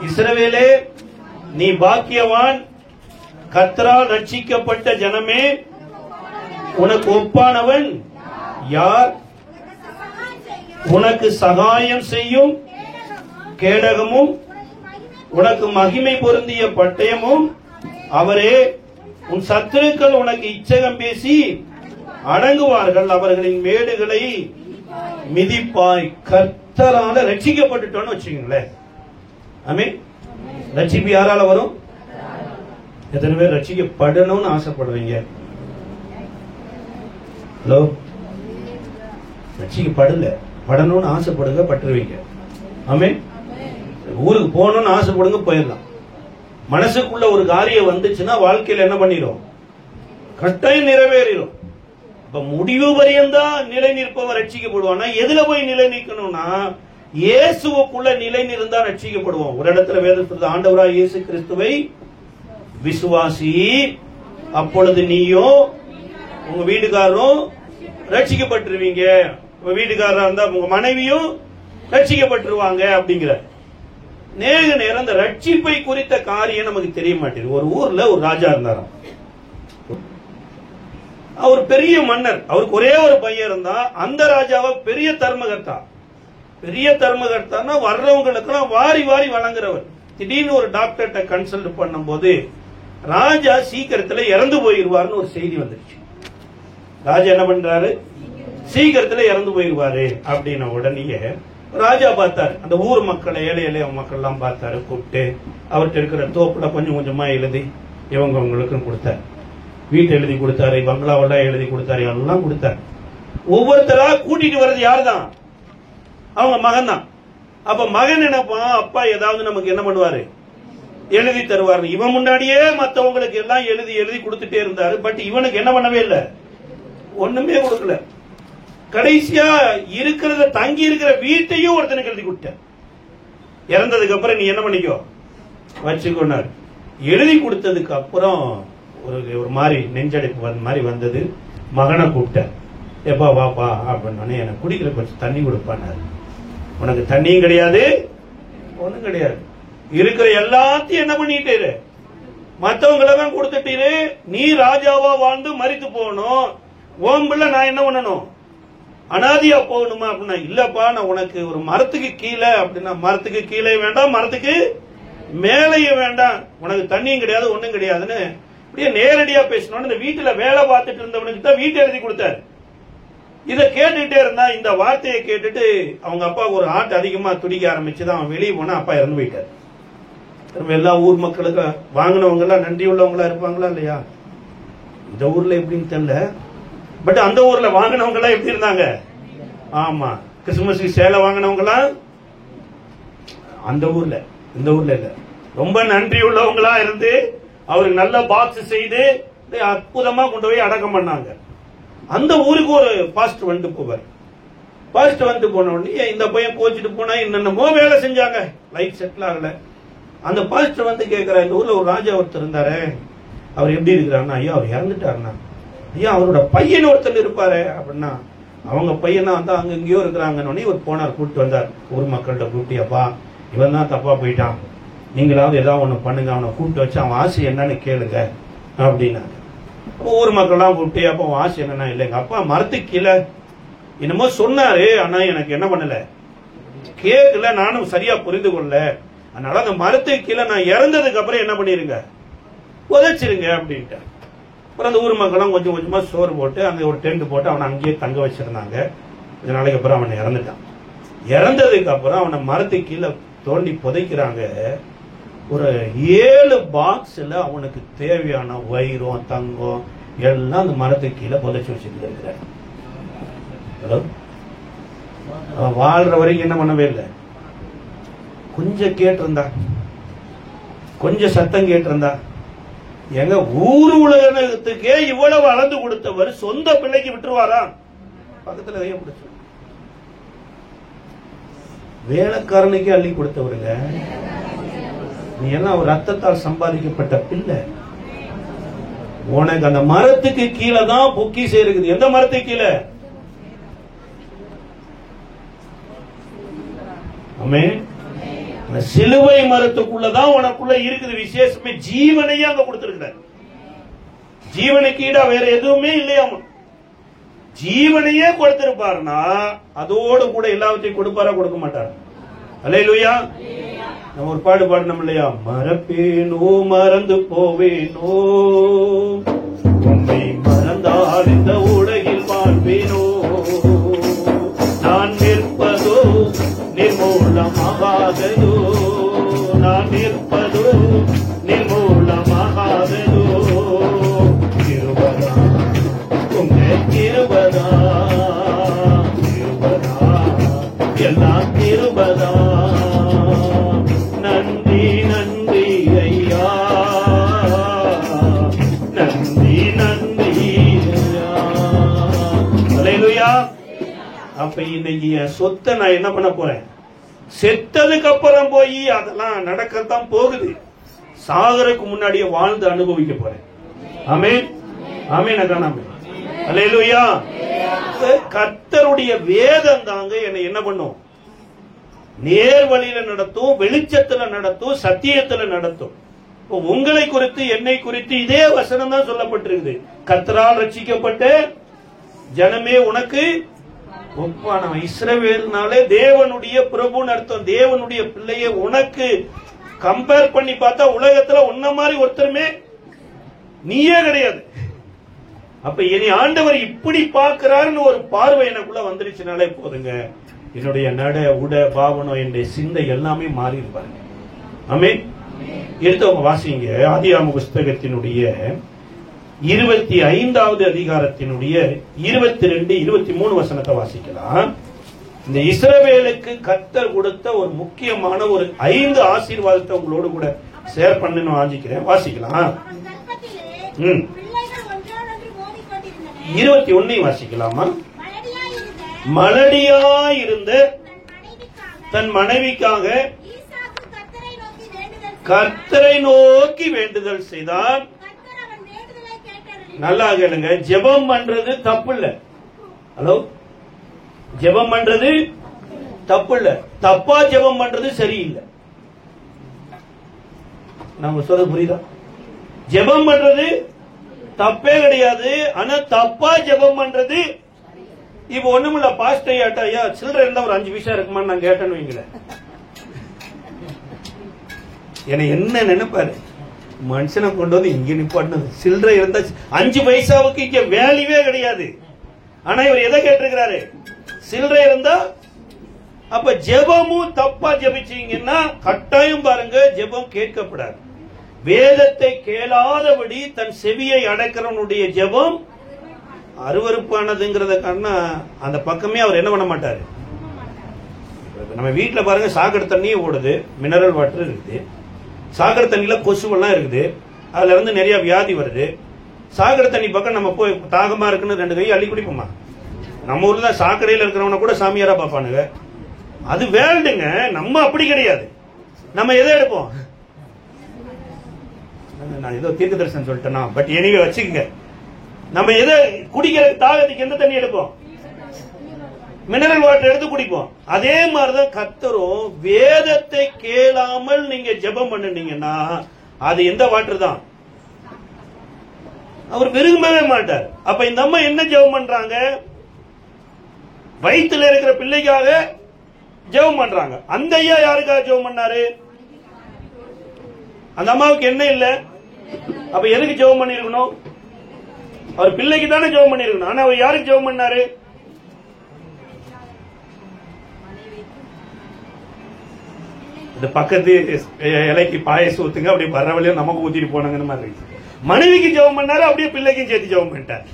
இஸ்ரவேலே நீ பாக்கியவான், கர்த்தரால் ரட்சிக்கப்பட்ட ஜனமே, உனக்கு ஒப்பானவன் யார்? உனக்கு சகாயம் செய்யும் கேடகமும் உனக்கு மகிமை பொருந்திய பட்டயமும் அவரே. உன் சத்துருக்கள் உனக்கு இச்சகம் பேசி அடங்குவார்கள், அவர்களின் மேடுகளை மிதிப்பாய். கர்த்தரால ரட்சிக்கப்பட்டுட்டோன்னு வச்சுக்கீங்களேன். ஆமென். ரட்சிப்பு யாரால வரும்? எத்தனை பேர் ரட்சிக்கப்படணும்னு ஆசைப்படுவீங்க? ஹலோ, படணும்னு ஆசைப்படுங்க, பட்டுருவீங்க. ஆமென். ஊருக்கு போகணும்னு ஆசைப்படுங்க, போயிடலாம். மனசுக்குள்ள ஒரு காரியம் வந்துச்சுன்னா வாழ்க்கையில் என்ன பண்ணிடும்? கட்டாயம் நிறைவேறிடும். இப்ப முடிவு வரையந்தா நிலை நிற்பவர் ரட்சிக்கப்படுவானா? எதுல போய் நிலை நிற்கணும்னா இயேசுவுக்குள்ள நிலை நிறந்தா ரட்சிக்கப்படுவோம். ஒரு இடத்துல வேதம் சொல்லுது, ஆண்டவராய் இயேசு கிறிஸ்துவை விசுவாசி, அப்பொழுது நீயும் உங்க வீட்டுக்காரரும் ரட்சிக்கப்பட்டுருவீங்க. உங்க வீட்டுக்காரரா இருந்தா உங்க மனைவியும் ரட்சிக்கப்பட்டுருவாங்க அப்படிங்கிற. நேரம் அந்த ரட்சிப்பை குறித்த காரியம் நமக்கு தெரிய மாட்டேங்குது. ஒரு ஊர்ல ஒரு ராஜா இருந்தாராம். அவர் பெரிய மன்னர். அவருக்கு ஒரே ஒரு பையன் இருந்தா. அந்த ராஜாவை பெரிய தர்மகர்த்தா. பெரிய தர்மகர்த்தானா வர்றவங்களுக்கு வாரி வாரி வழங்குறவர். திடீர்னு ஒரு டாக்டர்கிட்ட கன்சல்ட் பண்ணும் போது ராஜா சீக்கிரத்துல இறந்து போயிருவார்னு ஒரு செய்தி வந்துருச்சு. ராஜா என்ன பண்றாரு? சீக்கிரத்துல இறந்து போயிருவாரு அப்படின்ன உடனே ராஜா பார்த்தாரு. அந்த ஊர் மக்களை, ஏழை ஏழை மக்கள் எல்லாம் பார்த்தாரு. கூப்பிட்டு அவர்கிட்ட இருக்கிற தோப்புல கொஞ்சம் கொஞ்சமா எழுதி இவங்களுக்கு கொடுத்தாரு. வீட்டை எழுதி கொடுத்தாரு, பங்களாவெல்லாம் எழுதி கொடுத்தாரு, எல்லாம் கொடுத்தாரு. ஒவ்வொருத்தரா கூட்டிட்டு வர்றது யாரு தான்? அவங்க மகன் தான். அப்ப மகன் நினைப்பான், அப்பா ஏதாவது நமக்கு என்ன பண்ணுவாரு? எழுதி தருவாரு. இவன் முன்னாடியே மற்றவங்களுக்கு எல்லாம் எழுதி எழுதி கொடுத்துட்டே இருந்தாரு. பட் இவனுக்கு என்ன பண்ணவே இல்லை, ஒண்ணுமே கொடுக்கல. கடைசியா இருக்கிறத தங்கி இருக்கிற வீட்டையும் ஒருத்தனுக்கு எழுதி கொடுத்த. இறந்ததுக்கு அப்புறம் நீ என்ன பண்ணிக்கோ வச்சுக்கொண்டாரு. எழுதி கொடுத்ததுக்கு அப்புறம் ஒரு மாதிரி நெஞ்சடைப்பு மாதிரி வந்தது. மகனை கூப்பிட்ட, எப்பா வாப்பா அப்படின்னு, எனக்கு குடிக்கிற கொஞ்சம் தண்ணி கொடுப்பானாரு. உனக்கு தண்ணியும் கிடையாது, ஒண்ணும் கிடையாது. இருக்கிற எல்லாத்தையும் என்ன பண்ணிட்டு மற்றவங்களதான் கொடுத்துட்டீரு. நீ ராஜாவா வாழ்ந்து மரித்து போகணும். ஓம்பிள்ள நான் என்ன பண்ணணும்? அனாதியா போகணுமா அப்படின்னா, இல்லப்பா நான் உனக்கு ஒரு மரத்துக்கு கீழே அப்படின்னா, மரத்துக்கு கீழே வேண்டாம், மரத்துக்கு மேலேயும் வேண்டாம், உனக்கு தண்ணியும் கிடையாது, ஒண்ணும் கிடையாதுன்னு அப்படியே நேரடியா பேசணும். இந்த வீட்டுல வேலை பார்த்துட்டு இருந்தவனுக்கு தான் வீட்டை எழுதி கொடுத்தாரு. இதை கேட்டுட்டே இருந்தா, இந்த வார்த்தையை கேட்டுட்டு அவங்க அப்பாவுக்கு ஒரு ஆட்டு அதிகமா துடிக்க ஆரம்பிச்சுதான். அவன் வெளியே போனா அப்பா இறந்து போயிட்டாரு. எல்லா ஊர் மக்களுக்கு வாங்கினவங்க எல்லாம் நன்றி உள்ளவங்களா இருப்பாங்களா இல்லையா? இந்த ஊர்ல எப்படின்னு தெரியல, பட் அந்த ஊர்ல வாங்கினவங்க எல்லாம் எப்படி இருந்தாங்க? ஆமா, கிறிஸ்துமஸுக்கு சேலை வாங்கினவங்க எல்லாம் அந்த ஊர்ல, இந்த ஊர்ல இல்ல, ரொம்ப நன்றி உள்ளவங்களா இருந்து அவருக்கு நல்ல பாக்ஸ் செய்து அற்புதமா கொண்டு போய் அடக்கம் பண்ணாங்க. அந்த ஊருக்கு ஒரு பாஸ்டர் வந்து போவார். பாஸ்டர் வந்து போன உடனே இந்த பையன் கோச்சிட்டு போனா என்னென்னமோ வேலை செஞ்சாங்க, லைஃப் செட்டில் ஆகல. அந்த பாஸ்டர் வந்து கேட்கிறார், இந்த ஊர்ல ஒரு ராஜா ஒருத்தர் இருந்தாரு, அவர் எப்படி இருக்கிறாருன்னா, ஐயா அவர் இறந்துட்டாருன்னா, ஐயா அவரோட பையன் ஒருத்தர் இருப்பாரு அப்படின்னா, அவங்க பையனா வந்து அங்க எங்கேயோ இருக்கிறாங்கன்னு இவர் போனார், கூப்பிட்டு வந்தார். ஊர் மக்கள்கிட்ட கூப்பிட்டியப்பா, இவன் தான் தப்பா போயிட்டான், நீங்களாவது ஏதாவது ஒண்ணு பண்ணுங்க, அவனை கூப்பிட்டு வச்சு அவன் ஆசை என்னன்னு கேளுங்க அப்படின்னாங்க. ஊர் மக்கள்லாம் கூப்பிட்டு, அப்ப அவன் ஆசை என்னன்னா, இல்லைங்க அப்பா மரத்துக்கு கீழே என்னமோ சொன்னாரு, ஆனா எனக்கு என்ன பண்ணல, கேட்கல, நானும் சரியா புரிந்து கொள்ள, அதனால அந்த மரத்துக்கு கீழே நான் இறந்ததுக்கு அப்புறம் என்ன பண்ணிருங்க, உதைச்சிருங்க அப்படின்ட்டு. அப்புறம் அந்த ஊர் மக்கள்லாம் கொஞ்சம் கொஞ்சமா சோறு போட்டு அங்க ஒரு டென்ட் போட்டு அவனை அங்கேயே தங்க வச்சிருந்தாங்க. கொஞ்ச நாளைக்கு அப்புறம் அவனை இறந்துட்டான். இறந்ததுக்கு அப்புறம் அவனை மரத்துக்கு கீழே தோண்டி புதைக்கிறாங்க. ஒரு 7 பாக்ஸ்ல அவனுக்கு தேவையான வைரம், தங்கம் எல்லாம் அந்த மரத்துக்கு கீழே புதைச்சு வச்சுட்டு இருக்கிறார். வாழ்ற வரைக்கும் என்ன பண்ணவே இல்லை, கொஞ்சம் கேட்டிருந்தா, கொஞ்சம் சத்தம் கேட்டிருந்தா. எங்க ஊர் உலகத்துக்கே இவ்வளவு அளந்து கொடுத்தவர் சொந்த பிள்ளைக்கு விட்டுருவாரா? பக்கத்துல பிடிச்சு வேலைக்காரனுக்கே அள்ளி கொடுத்தவருங்க. நீ எல்லாம் ஒரு ரத்தத்தால் சம்பாதிக்கப்பட்ட பிள்ளை. உனக்கு அந்த மரத்துக்கு கீழே தான் பொக்கிஷம் இருக்குது. எந்த மரத்துக்கு கீழே? ஆமென். சிலுவை மரத்துக்குள்ளதான் உனக்குள்ள இருக்குது விசேஷமே. ஜீவனையே அங்க கொடுத்திருக்கிறார். ஜீவனுக்கு ஈடா வேற எதுவுமே இல்லையாமா. ஜீவனையே கொடுத்திருப்பாருன்னா அதோடு கூட எல்லாவற்றையும் கொடுப்பாரா, கொடுக்க மாட்டார்? அல்லேலூயா. நம்ம ஒரு பாடு பாடணும் இல்லையா? மறப்பேனோ மறந்து போவேனோ, உன்னை மறந்தால் இந்த உலகில் வாழ்வேனோ, நான் நிற்பதோ நிர்மூலமாகாததோ, நான் நிற்பதோ நிர்மூலமாகாததோ, கிருபையா உங்க கிருபையா, கிருபையா எல்லாம் கிருபையா, நன்றி நன்றி ஐயா, நன்றி நன்றி ஐயா. அல்லேலூயா. அப்ப இன்னைக்கு என் சொத்தை நான் என்ன பண்ண போறேன்? செத்ததுக்கு அப்புறம் போய் அதெல்லாம் நடக்கத்தான் போகுது. சாகருக்கு முன்னாடியே வாழ்ந்து அனுபவிக்க போறேன். ஆமென், ஆமென், ஆமென். அல்லேலூயா. கர்த்தருடைய வேதம் தாங்க என்னை என்ன பண்ணும்? நேர் வழியில நடத்தும், வெளிச்சத்துல நடத்தும், சத்தியத்துல நடத்தும். உங்களை குறித்து என்னை குறித்து இதே வசனம் தான் சொல்லப்பட்டிருக்குது. கர்த்தரால் ரட்சிக்கப்பட்ட ஜனமே உனக்கு ஒப்பானவன். இஸ்ரவேல்னாலே தேவனுடைய பிரபுன்னு அர்த்தம். தேவனுடைய பிள்ளையை உனக்கு கம்பேர் பண்ணி பார்த்தா உலகத்துல உன்ன மாதிரி ஒருத்தருமே நீயே கிடையாது. அப்ப இனி ஆண்டவர் இப்படி பார்க்கிறாருன்னு ஒரு பார்வை எனக்குள்ள வந்துருச்சுனாலே போதுங்க, என்னுடைய நட உட பாவனம் என்னுடைய சிந்தை எல்லாமே மாறி இருப்பாருங்க. ஆமென். எடுத்தவங்க வாசிங்க ஆதியாகம புஸ்தகத்தினுடைய 25வது அதிகாரத்தினுடைய 22, 23 வசனத்தை வாசிக்கலாம். இந்த இஸ்ரவேலுக்கு கர்த்தர் கொடுத்த ஒரு முக்கியமான ஒரு 5 ஆசீர்வாதத்தை உங்களோடு கூட ஷேர் பண்ணணும் ஆஞ்சிக்கிறேன். வாசிக்கலாம். 21 வாசிக்கலாமா? மலடியாயிருந்த தன் மனைவிக்காக கர்த்தரை நோக்கி வேண்டுதல் செய்தான். நல்லா கேளுங்க, ஜெபம் பண்றது தப்பு இல்ல. ஹலோ, ஜெபம் பண்றது தப்பு இல்ல, தப்பா ஜெபம் பண்றது சரியில்லை. நம்ம சொல்றது புரியுதா? ஜெபம் பண்றது தப்பே கிடையாது, ஆனா தப்பா ஜெபம் பண்றது. இப்ப ஒண்ணுமில்ல, பாஸ்டர் ஐயா சில்லறை இருந்தா ஒரு 5 பைசா இருக்குமான்னு நான் கேட்டேன்னு வைங்களேன். என்னை என்ன நினைப்பாரு? மனுஷனை கொண்டு வந்து இங்க நிப்பாட்டினது. சில்லறை இருந்தா 5 பைசாவுக்கு இங்க வேல்யூவே கிடையாது. ஆனா இவர் எதை கேட்டிருக்கிறாரு? சில்லறை இருந்தா. அப்ப ஜெபமும் தப்பா ஜெபிச்சீங்கன்னா கட்டாயம் பாருங்க, ஜெபம் கேட்கப்படாது. வேதத்தை கேளாதபடி தன் செவியை அடைக்கிறவனுடைய ஜெபம் அருவருப்பானதுங்கிறத காரணம் அந்த பக்கமே அவர் என்ன பண்ண மாட்டாரு. நம்ம வீட்டுல பாருங்க, சாக்கடை தண்ணியே ஓடுது, மினரல் வாட்டர் இருக்குது. சாக்கடை தண்ணியில கொசுவெல்லாம் இருக்குது, அதுல இருந்து நிறைய வியாதி வருது. சாக்கடை தண்ணி பக்கம் நம்ம போய் தாகமா இருக்குன்னு 2 கை அள்ளி குடிப்போமா? நம்ம ஊர்ல தான் சாக்கடையில இருக்கிறவன கூட சாமியாரா பாப்பானுங்க. அது வேல்டுங்க. நம்ம அப்படி கிடையாது. நம்ம எதை எடுப்போம்? நான் ஏதோ தீர்க்க தரிசனம் சொல்லிட்டேனா, பட் எனிவே வச்சுக்கங்க. நம்ம எதை குடிக்கிற தாகத்துக்கு எந்த தண்ணி எடுப்போம்? மினரல் வாட்டர் எடுத்து குடிப்போம். அதே மாதிரிதான் கர்த்தரும் வேதத்தை கேளாமல் நீங்க ஜெபம் பண்ணுனீங்கன்னா அது எந்த வாட்டர் தான் அவர் விரும்பவே மாட்டார். அப்ப இந்த அம்மா என்ன ஜெபம் பண்றாங்க? வயிற்றுல இருக்கிற பிள்ளைக்காக ஜெபம் பண்றாங்க. அந்த ஐயா யாருக்காக ஜெபம் பண்ணாரு? அந்த அம்மாவுக்கு என்ன இல்ல? அப்ப எதுக்கு ஜெபம் பண்ணிருக்கணும்? அவர் பிள்ளைக்கு தானே ஜெபம் பண்ணிருக்கணும். ஆனா அவர் யாருக்கு ஜெபம் பண்ணாரு? இந்த பக்கத்து இலைக்கு பாயசம் ஊத்துங்க, அப்படியே வர வழியா நமக்கு ஊத்திட்டு போனாங்கன்னு மாதிரி. மனைவிக்கு ஜெபம் பண்ணாரு, அப்படியே பிள்ளைக்கும் சேர்த்து ஜெபம் பண்ணிட்டார்.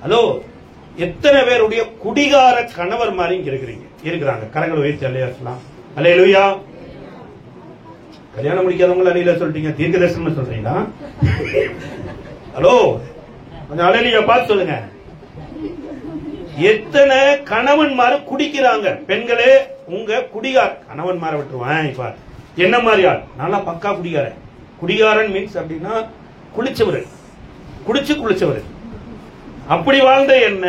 ஹலோ, எத்தனை பேருடைய குடிகார கணவர் மாதிரி இங்க இருக்கிறாங்க? கரங்களை உயர்த்தி அல்லேலூயா. அல்லேலூயா. கல்யாணம் முடிக்காதவங்க அலையில சொல்லிட்டீங்க, தீர்க்க தரிசனம் சொல்றீங்களா? ஹலோ, கொஞ்சம் அல்லேலூயா பார்த்து சொல்லுங்க. எத்தனை கணவன்மார குடிக்கிறாங்க? பெண்களே, உங்க குடிகார கணவன்மார விட்டுருவான். இப்ப என்ன மாதிரி ஆள்? நல்லா பக்கா குடிகாரன். குடிகாரன் மீன்ஸ் அப்படின்னா குளிச்சவர், குளிச்சவர். அப்படி வாழ்ந்த என்ன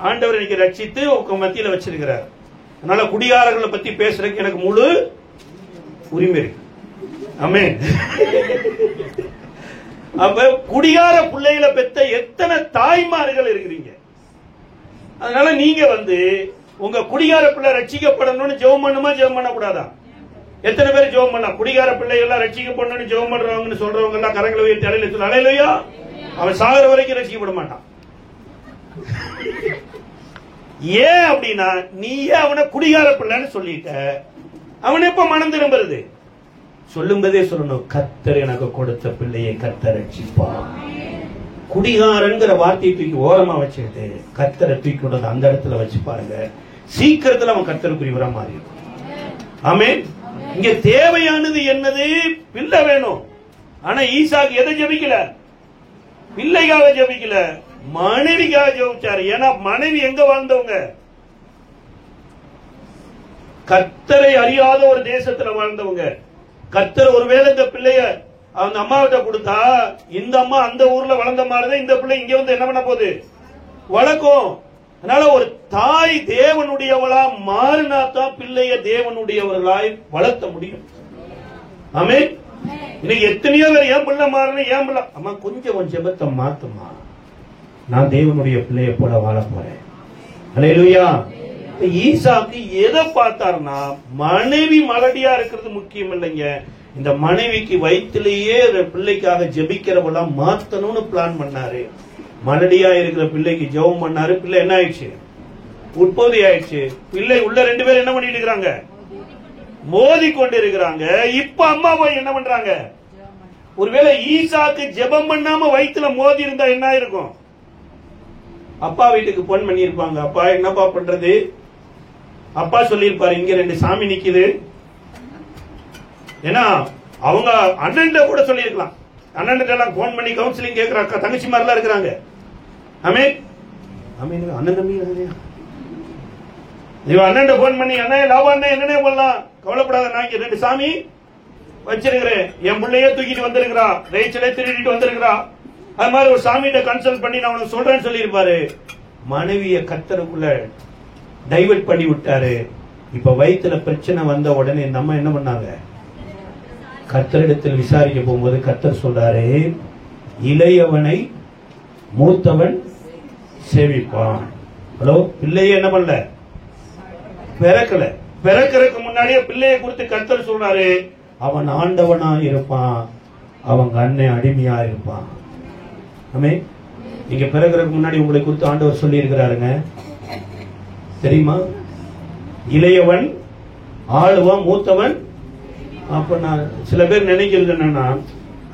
ஆண்டவர் இன்னைக்கு ரட்சித்து உங்க மத்தியில வச்சிருக்கிறார். அதனால குடிகாரர்களை பத்தி பேசுறதுக்கு எனக்கு முழு உரிமை இருக்கு. ஆமென். அப்ப குடிகார பிள்ளைகளை பெத்த எத்தனை தாய்மார்கள் இருக்கிறீங்க. அதனால நீங்க உங்க குடிகார பிள்ளை ரட்சிக்கப்படணும்னு ஜெபம் பண்ணுமா, ஜெபம் பண்ணக்கூடாதா? எத்தனை பேர் ஜெபம் பண்ணா குடிகார பிள்ளை எல்லாம் ரட்சிக்கப்படணும்னு ஜெபம் பண்றவங்கன்னு சொல்றவங்க எல்லாம் கரங்களை உயர்த்தி அலையில சொல்ல, அலையிலையா அவன் சாகர வரைக்கும் ரட்சிக்கப்பட மாட்டான். ஏன் அப்படின்னா நீயே அவனை குடிகார பிள்ளைன்னு சொல்லிட்ட. அவன் எப்ப மனம் திரும்புறது? சொல்லும்போதே சொல்லணும், கர்த்தர் எனக்கு கொடுத்த பிள்ளையை கர்த்தர் ரட்சிப்பான். குடிகாரங்கிற வார்த்தையை தூக்கி ஓரமா வச்சுக்கிட்டு கர்த்தரை தூக்கி கொண்டு அந்த இடத்துல வச்சு பாருங்க, சீக்கிரத்துல அவன் கர்த்தருக்குரியவரா மாறிடும். ஆமென். இங்க தேவையானது என்னது? பிள்ளை வேணும். ஆனா ஈசாக்கு எதை ஜெபிக்கல? பிள்ளைக்காக ஜெபிக்கல, மனைவிக்காக ஜெபிச்சாரு. ஏன்னா மனைவி எங்க வாழ்ந்தவங்க? கர்த்தரை அறியாத ஒரு தேசத்துல வாழ்ந்தவங்க. கர்த்தர் ஒருவேளை இந்த பிள்ளைய அந்த அம்மாவிட்ட கொடுத்தா, இந்த அம்மா அந்த ஊர்ல வளர்ந்த மாதிரிதான் இந்த பிள்ளை இங்க என்ன பண்ண போகுது? வளர்க்கும். அதனால ஒரு தாய் தேவனுடையவளா மாறினா தான் பிள்ளைய தேவனுடையவர்களாய் வளர்த்த முடியும். ஆமென். இன்னைக்கு எத்தனையோ பேர் ஏன் பிள்ளை மாறணும், ஏன் பிள்ளை அம்மா கொஞ்சம் ஜெபத்தை மாத்துமா, நான் தேவனுடைய பிள்ளைய போல வாழ போறேன். அல்லேலூயா. ஈசாக்கு எதை பார்த்தாருன்னா, மனைவி மலடியா இருக்கிறது முக்கியம் இல்லைங்க, இந்த மனைவிக்கு வயிற்றிலேயே பிள்ளைக்காக ஜெபிக்கிறவளா மாத்தணும்னு பிளான் பண்ணாரு. மலடியா இருக்கிற பிள்ளைக்கு ஜெபம் பண்ணாரு. பிள்ளை என்ன ஆயிடுச்சு? உற்பத்தி ஆயிடுச்சு. பிள்ளை உள்ள 2 பேரும் என்ன பண்ணிட்டு இருக்காங்க? மோதி கொண்டு இருக்கிறாங்க. இப்ப அம்மா போய் என்ன பண்றாங்க? ஒருவேளை ஈசாக்கு ஜெபம் பண்ணாம வயிற்றுல மோதி இருந்தா என்ன இருக்கும்? அப்பா வீட்டுக்கு போன் பண்ணி இருப்பாங்க, அப்பா என்னப்பா பண்றது? அப்பா சொல்லியிருப்பாரு, இங்க 2 சாமி நிக்குது. ஏன்னா அவங்க அண்ணன் கூட சொல்லியிருக்கலாம். அண்ணன் எல்லாம் போன் பண்ணி கவுன்சிலிங் கேட்கிற அக்கா தங்கச்சி மாதிரிலாம் இருக்கிறாங்க. ஆமென். ஆமென். அண்ணன் தம்பி அண்ணன் போன் பண்ணி, அண்ணன் லாபம் அண்ணன் என்னன்னே போடலாம், கவலைப்படாத, நான் இங்க 2 சாமி வச்சிருக்கிறேன், என் பிள்ளையே தூக்கிட்டு வந்திருக்கிறா, ரேச்சலே திருடிட்டு வந்திருக்கிறா, அது மாதிரி ஒரு சாமியிட்ட கன்சல்ட் பண்ணி நான் உனக்கு சொல்றேன்னு சொல்லியிருப்பாரு. மனைவிய கர்த்தருக்குள்ள டைவர்ட் பண்ணி விட்டாரு. இப்ப வயிற்றுல பிரச்சனை வந்த உடனே நம்ம என்ன பண்ணாங்க? கர்த்தரிடத்தில் விசாரிக்க போகும்போது கர்த்தர் சொல்றாரு, இளையவனை மூத்தவன் சேவிப்பான். ஹலோ, பிள்ளையே என்ன பண்ணல? பிறக்கல. பிறக்கிறதுக்கு முன்னாடியே பிள்ளையை குறித்து கர்த்தர் சொல்றாரு, அவன் ஆண்டவனா இருப்பான், அவங்க அண்ணன் அடிமையா இருப்பான். ஆமென். நீங்க பிறக்கிறதுக்கு முன்னாடி உங்களை குறித்து ஆண்டவர் சொல்லி இருக்கிறாருங்க, தெரியுமா? இளையவன் ஆளுவன், மூத்தவன். அப்ப நான் சில பேர் நினைக்கிறது என்னன்னா,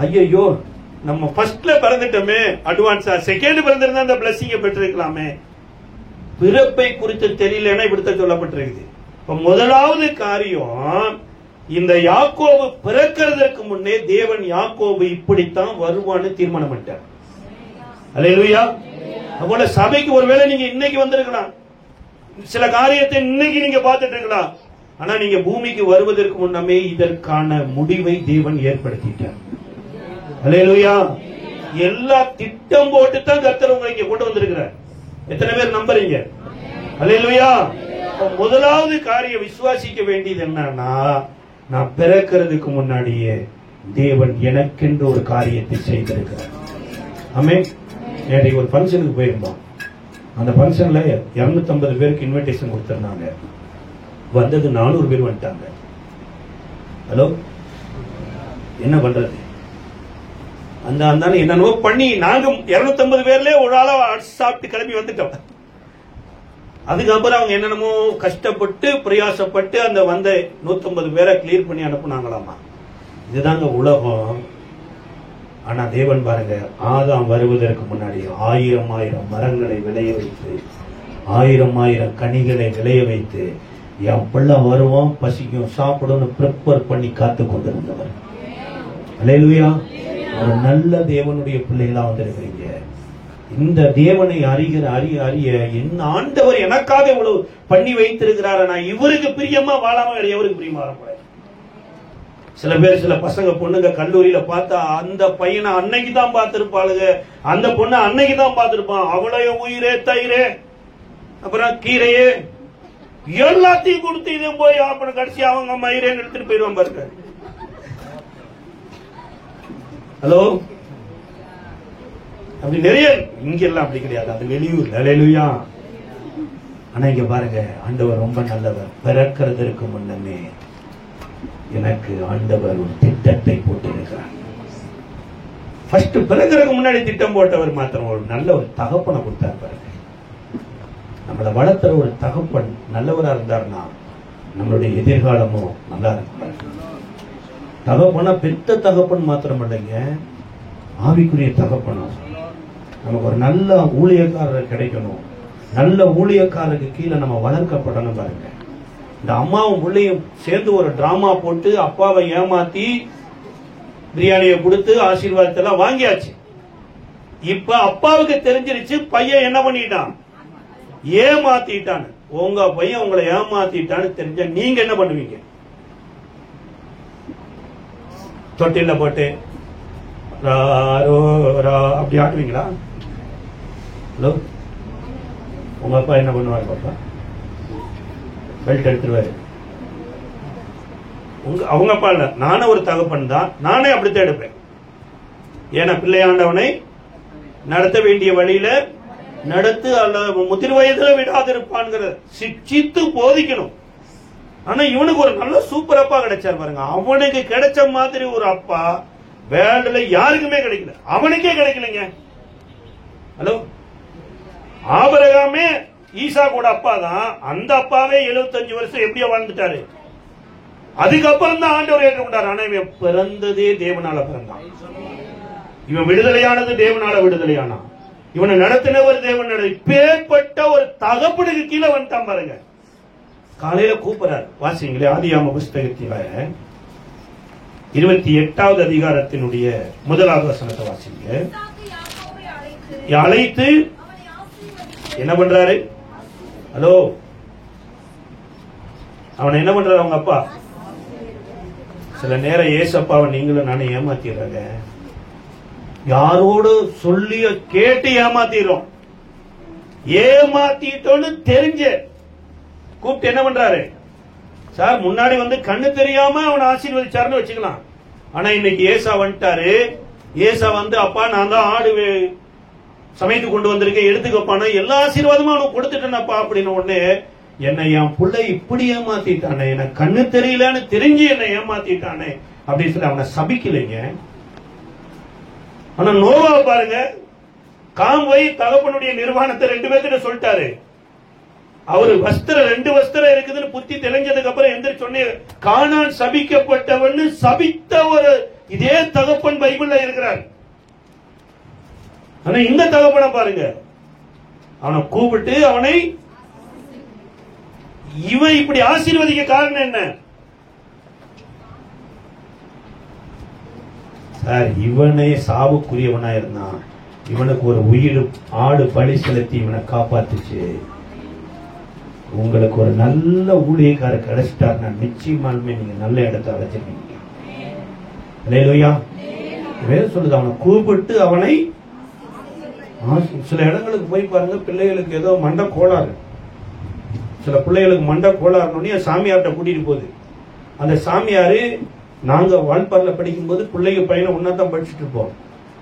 ஐயோ நம்ம ஃபர்ஸ்ட்ல பிறந்துட்டோமே, அட்வான்ஸா செகண்ட் பிறந்திருந்தா அந்த பிளஸிங்க பெற்றிருக்கலாமே. பிறப்பை குறித்து தெரியலன்னா இப்படித்தான் சொல்லப்பட்டிருக்குது. இப்ப முதலாவது காரியம், இந்த யாக்கோபு பிறக்கிறதற்கு முன்னே தேவன் யாக்கோபு இப்படித்தான் வருவான்னு தீர்மானம் பண்ணிட்டார். அல்லேலூயா. அதுபோல சபைக்கு ஒருவேளை நீங்க இன்னைக்கு வந்திருக்கலாம், சில காரியத்தை இன்னைக்கு நீங்க பார்த்துட்டு இருக்கலாம், ஆனா நீங்க பூமிக்கு வருவதற்கு முன்னமே இதற்கான முடிவை தேவன் ஏற்படுத்திட்டார். அல்லேலூயா. எல்லா திட்டம் போட்டு தான் கர்த்தர் உங்களை இங்க கொண்டு வந்திருக்கிறார். எத்தனை பேர் நம்புறீங்க? அல்லேலூயா. முதலாவது காரியம் விசுவாசிக்க வேண்டியது என்னன்னா, நான் பிறக்கிறதுக்கு முன்னாடியே தேவன் எனக்கென்று ஒரு காரியத்தை செய்திருக்கிறார். ஆமென். நேற்றைக்கு ஒரு ஃபங்க்ஷனுக்கு போயிருந்தோம். அந்த ஃபங்க்ஷன்ல 250 பேருக்கு இன்விடேஷன் கொடுத்திருந்தாங்க. வந்தது 400 பேர் வந்துட்டாங்க. ஹலோ, என்ன பண்றது? அந்த என்னென்னவோ பண்ணி நாங்க 250 பேர்ல ஒரு ஆளா சாப்பிட்டு கிளம்பி வந்துட்டோம். அதுக்கப்புறம் அவங்க என்னென்னமோ கஷ்டப்பட்டு பிரயாசப்பட்டு அந்த வந்த 150 பேரை கிளியர் பண்ணி அனுப்புனாங்களாமா. இதுதாங்க உலகம். ஆனா தேவன் பாருங்க, ஆதாம் வருவதற்கு முன்னாடி 1000 மரங்களை விளைய வைத்து, 1000 கனிகளை விளைய வைத்து, என் பிள்ளை வருவான், பசிக்கும், சாப்பிடும் ப்ரிப்பேர் பண்ணி காத்து கொண்டிருந்தவர். அல்லேலூயா. ஒரு நல்ல தேவனுடைய பிள்ளைகளா வந்திருக்கிறீங்க. இந்த தேவனை அறிய என்ன ஆண்டவர் எனக்காக இவ்வளவு பண்ணி வைத்திருக்கிறார், நான் இவருக்கு பிரியமா வாழாம வேற எவருக்கு பிரியமா வரக்கூடாது. சில பேர், சில பசங்க பொண்ணுங்க கல்லூரியில பார்த்தா அந்த பையனை அன்னைக்கு தான் பார்த்திருப்பாளுங்க, அந்த பொண்ணை அன்னைக்கு தான் பார்த்திருப்பான், அவளையும் உயிரே தயிரே அப்புறம் கீரையே எல்லாத்தையும் கொடுத்து இதை போய் அப்புறம் கடைசி அவங்க மயிரேன்னு எடுத்துட்டு போயிடுவான் பாருங்க. ஹலோ, அப்படி நிறைய இங்க எல்லாம் அப்படி கிடையாது, அது வெளியூர். ஹல்லேலூயா. ஆனா இங்க பாருங்க, ஆண்டவர் ரொம்ப நல்லவர். பிறக்கிறதற்கு முன்னமே எனக்கு ஆண்டவர் ஒரு திட்டத்தை போட்டு இருக்கிறார். ஃபர்ஸ்ட் பிறக்கிறதுக்கு முன்னாடி திட்டம் போட்டவர் மாத்திரம் ஒரு நல்ல ஒரு தகப்பனை கொடுத்தார் பாருங்க. நம்மளை வளர்த்துற ஒரு தகப்பன் நல்லவரா இருந்தாருன்னா நம்மளுடைய எதிர்காலமும் நல்லா இருக்கும். தகப்பனா பெத்த தகப்பன் மாத்திரம் இல்லைங்க, ஆவிக்குரிய தகப்பனும். நமக்கு ஒரு நல்ல ஊழியக்காரர் கிடைக்கணும், நல்ல ஊழியக்காரருக்கு கீழே நம்ம வளர்க்கப்படணும் பாருங்க. இந்த அம்மாவும் பிள்ளையும் சேர்ந்து ஒரு டிராமா போட்டு அப்பாவை ஏமாத்தி பிரியாணியை கொடுத்து ஆசீர்வாதத்தெல்லாம் வாங்கியாச்சு. இப்ப அப்பாவுக்கு தெரிஞ்சிருச்சு பையன் என்ன பண்ணிட்டான், ஏமாத்திட்டான். உங்க பையன் உங்களை ஏமாத்திட்டான்னு தெரிஞ்ச நீங்க என்ன பண்ணுவீங்க? தொட்டில போட்டு அப்படி ஆட்டுவீங்களா? ஹலோ, உங்க அப்பா என்ன பண்ணுவாரு? பாப்பா பெல்ட் எடுத்துருவாரு. அவங்க அப்பா இல்ல, நானே ஒரு தகப்பன் தான், நானே அப்படித்தான் எடுப்பேன். ஏன்னா பிள்ளையாண்டவனை நடத்த வேண்டிய வழியில நடத்து, அல்லது முதிர் வயதுல விடாதிருப்பான்ங்கிற சிக்ஷித்து போதிக்கணும். ஆனா இவனுக்கு ஒரு நல்ல சூப்பர் அப்பா கிடைச்சார் பாருங்க. அவனுக்கு கிடைச்ச மாதிரி ஒரு அப்பா வேர்ல்டுல யாருக்குமே கிடைக்கல, அவனுக்கே கிடைக்கலங்க. ஹலோ, ஆபிரகாமே ஈசா கூட அப்பா தான். அந்த அப்பாவே 75 வருஷம் எப்படியோ வாழ்ந்துட்டாரு. அதுக்கப்புறம் தான் ஆண்டவர் ஏற்றுக்கொண்டார். ஆனா இவன் பிறந்ததே தேவனால பிறந்தான். இவன் விடுதலையானது தேவனால விடுதலையானா. இவனை நடத்தினவர் தேவன். பேர்பட்ட ஒரு தகப்பனுக்கு கீழே வந்துட்டான் பாருங்க. காலையில கூப்பிடுறார், வாசிங்களே ஆதியாம புஸ்தகத்தில 28வது அதிகாரத்தினுடைய 1வது வசனத்தை வாசிங்க. அழைத்து என்ன பண்றாரு? ஹலோ, அவனை என்ன பண்றாரு அவங்க அப்பா? சில நேரம் ஏசப்பாவை நீங்களும் நானும் ஏமாத்திடுறாங்க. யாரோடு சொல்லி கேட்டு ஏமாத்திடுறோம். ஏமாத்திட்டோன்னு தெரிஞ்ச கூப்பிட்டு என்ன பண்றாரு? சார் முன்னாடி வந்து கண்ணு தெரியாம அவனை ஆசீர்வதிச்சாருன்னு வச்சுக்கலாம். ஆனா இன்னைக்கு ஏசா வந்துட்டாரு. ஏசா வந்து அப்பா நான் தான் ஆடு சமைத்து கொண்டு வந்திருக்கேன், எடுத்துக்கப்பான எல்லா ஆசீர்வாதமும் அவனுக்கு கொடுத்துட்டேனப்பா அப்படின்னு. உடனே என்னை என் பிள்ளை இப்படி ஏமாத்திட்டானே, எனக்கு கண்ணு தெரியலன்னு தெரிஞ்சு என்னை ஏமாத்திட்டானே அப்படின்னு சொல்லி அவனை சபிக்கலைங்க. ஆனா நோவா பாருங்க, காம்வை தகப்பனுடைய நிர்வாணத்தை 2 பேர்கிட்ட சொல்லிட்டாரு. அவரு வஸ்திரம் 2 வஸ்திரம் இருக்குதுன்னு புத்தி தெளிஞ்சதுக்கு அப்புறம் எந்திரிச்சு சொன்னே கானான் சபிக்கப்பட்டவன் சபித்த ஒரு இதே தகப்பன் பைபிள்ல இருக்கிறார். ஆனா இந்த தகப்பனை பாருங்க, அவனை கூப்பிட்டு அவனை இவன் இப்படி ஆசீர்வதிக்க காரணம் என்ன சார்? இவனே சாவுக்குரியவனா இருந்தான். இவனுக்கு ஒரு உயிர் ஆடு பலி செலுத்தி இவனை காப்பாத்துச்சு. உங்களுக்கு ஒரு நல்ல ஊழியக்கார கிடைச்சிட்டாருன்னா நிச்சயமாலுமே நீங்க நல்ல இடத்தை அடைச்சிருக்கீங்க. அல்லேலூயா. வேதம் சொல்லுது, அவனை கூப்பிட்டு அவனை. சில இடங்களுக்கு போய் பாருங்க, பிள்ளைகளுக்கு ஏதோ மண்டை கோளாறு. சில பிள்ளைகளுக்கு மண்டை கோளாறுனே சாமியார்கிட்ட கூட்டிட்டு போகுது. அந்த சாமியாரு, நாங்க வால்பாறையில படிக்கும் போது பிள்ளைங்க பையனை ஒன்னாதான் படிச்சுட்டு இருப்போம்.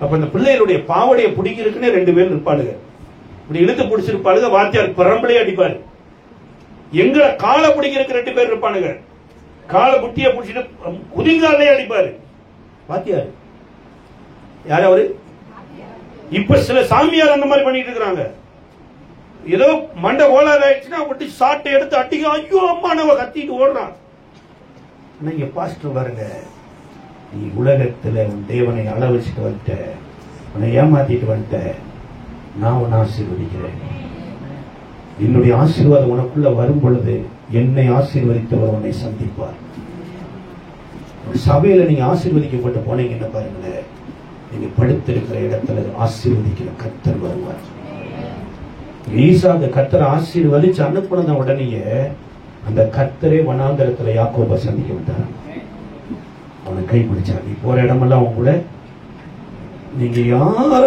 அப்ப அந்த பிள்ளைகளுடைய பாவடைய பிடிக்கிறதுக்குன்னு 2 பேர் இருப்பாளுங்க. இப்படி இழுத்து பிடிச்சிருப்பாளுங்க. வாத்தியார் பரம்பரையே அடிப்பாரு. எங்களை காலை பிடிக்கிறதுக்கு 2 பேர் இருப்பானுங்க. காலை முட்டிய பிடிச்சிட்டு குதிங்காலே அடிப்பாரு வாத்தியார். யாரு அவரு? இப்ப சில சாமியார் அந்த மாதிரி பண்ணிட்டு இருக்கிறாங்க. ஏதோ மண்டை ஓலாத ஆயிடுச்சுன்னா ஒட்டி சாட்டை எடுத்து அட்டிக்க, ஐயோ அம்மா நம்ம கத்திட்டு ஓடுறான். நீங்க பாஸ்டர் பாருங்க, நீ உலகத்துல உன் தேவனை அளவச்சுட்டு வந்துட்ட, உன்னை ஏமாத்திட்டு வந்துட்ட, நான் உன்னை ஆசீர்வதிக்கிறேன். என்னுடைய ஆசீர்வாதம் உனக்குள்ள வரும் பொழுது என்னை ஆசீர்வதித்தவர் உன்னை சந்திப்பார். சபையில நீங்க ஆசீர்வதிக்கப்பட்டு போனீங்கன்னு பாருங்களேன், நீங்க படுத்திருக்கிற இடத்துல ஆசீர்வதிக்கிற கர்த்தர் வருவார். ஈசா அந்த கர்த்தரை ஆசீர்வதிச்சு அனுப்புனத உடனேயே அந்த கர்த்தரே வனாந்தரத்துல யாக்கோபை சந்திக்க விட்டார். அவனை கைப்பிடிச்சார். நீ போற இடமெல்லாம் அவங்க கூட நீங்க யார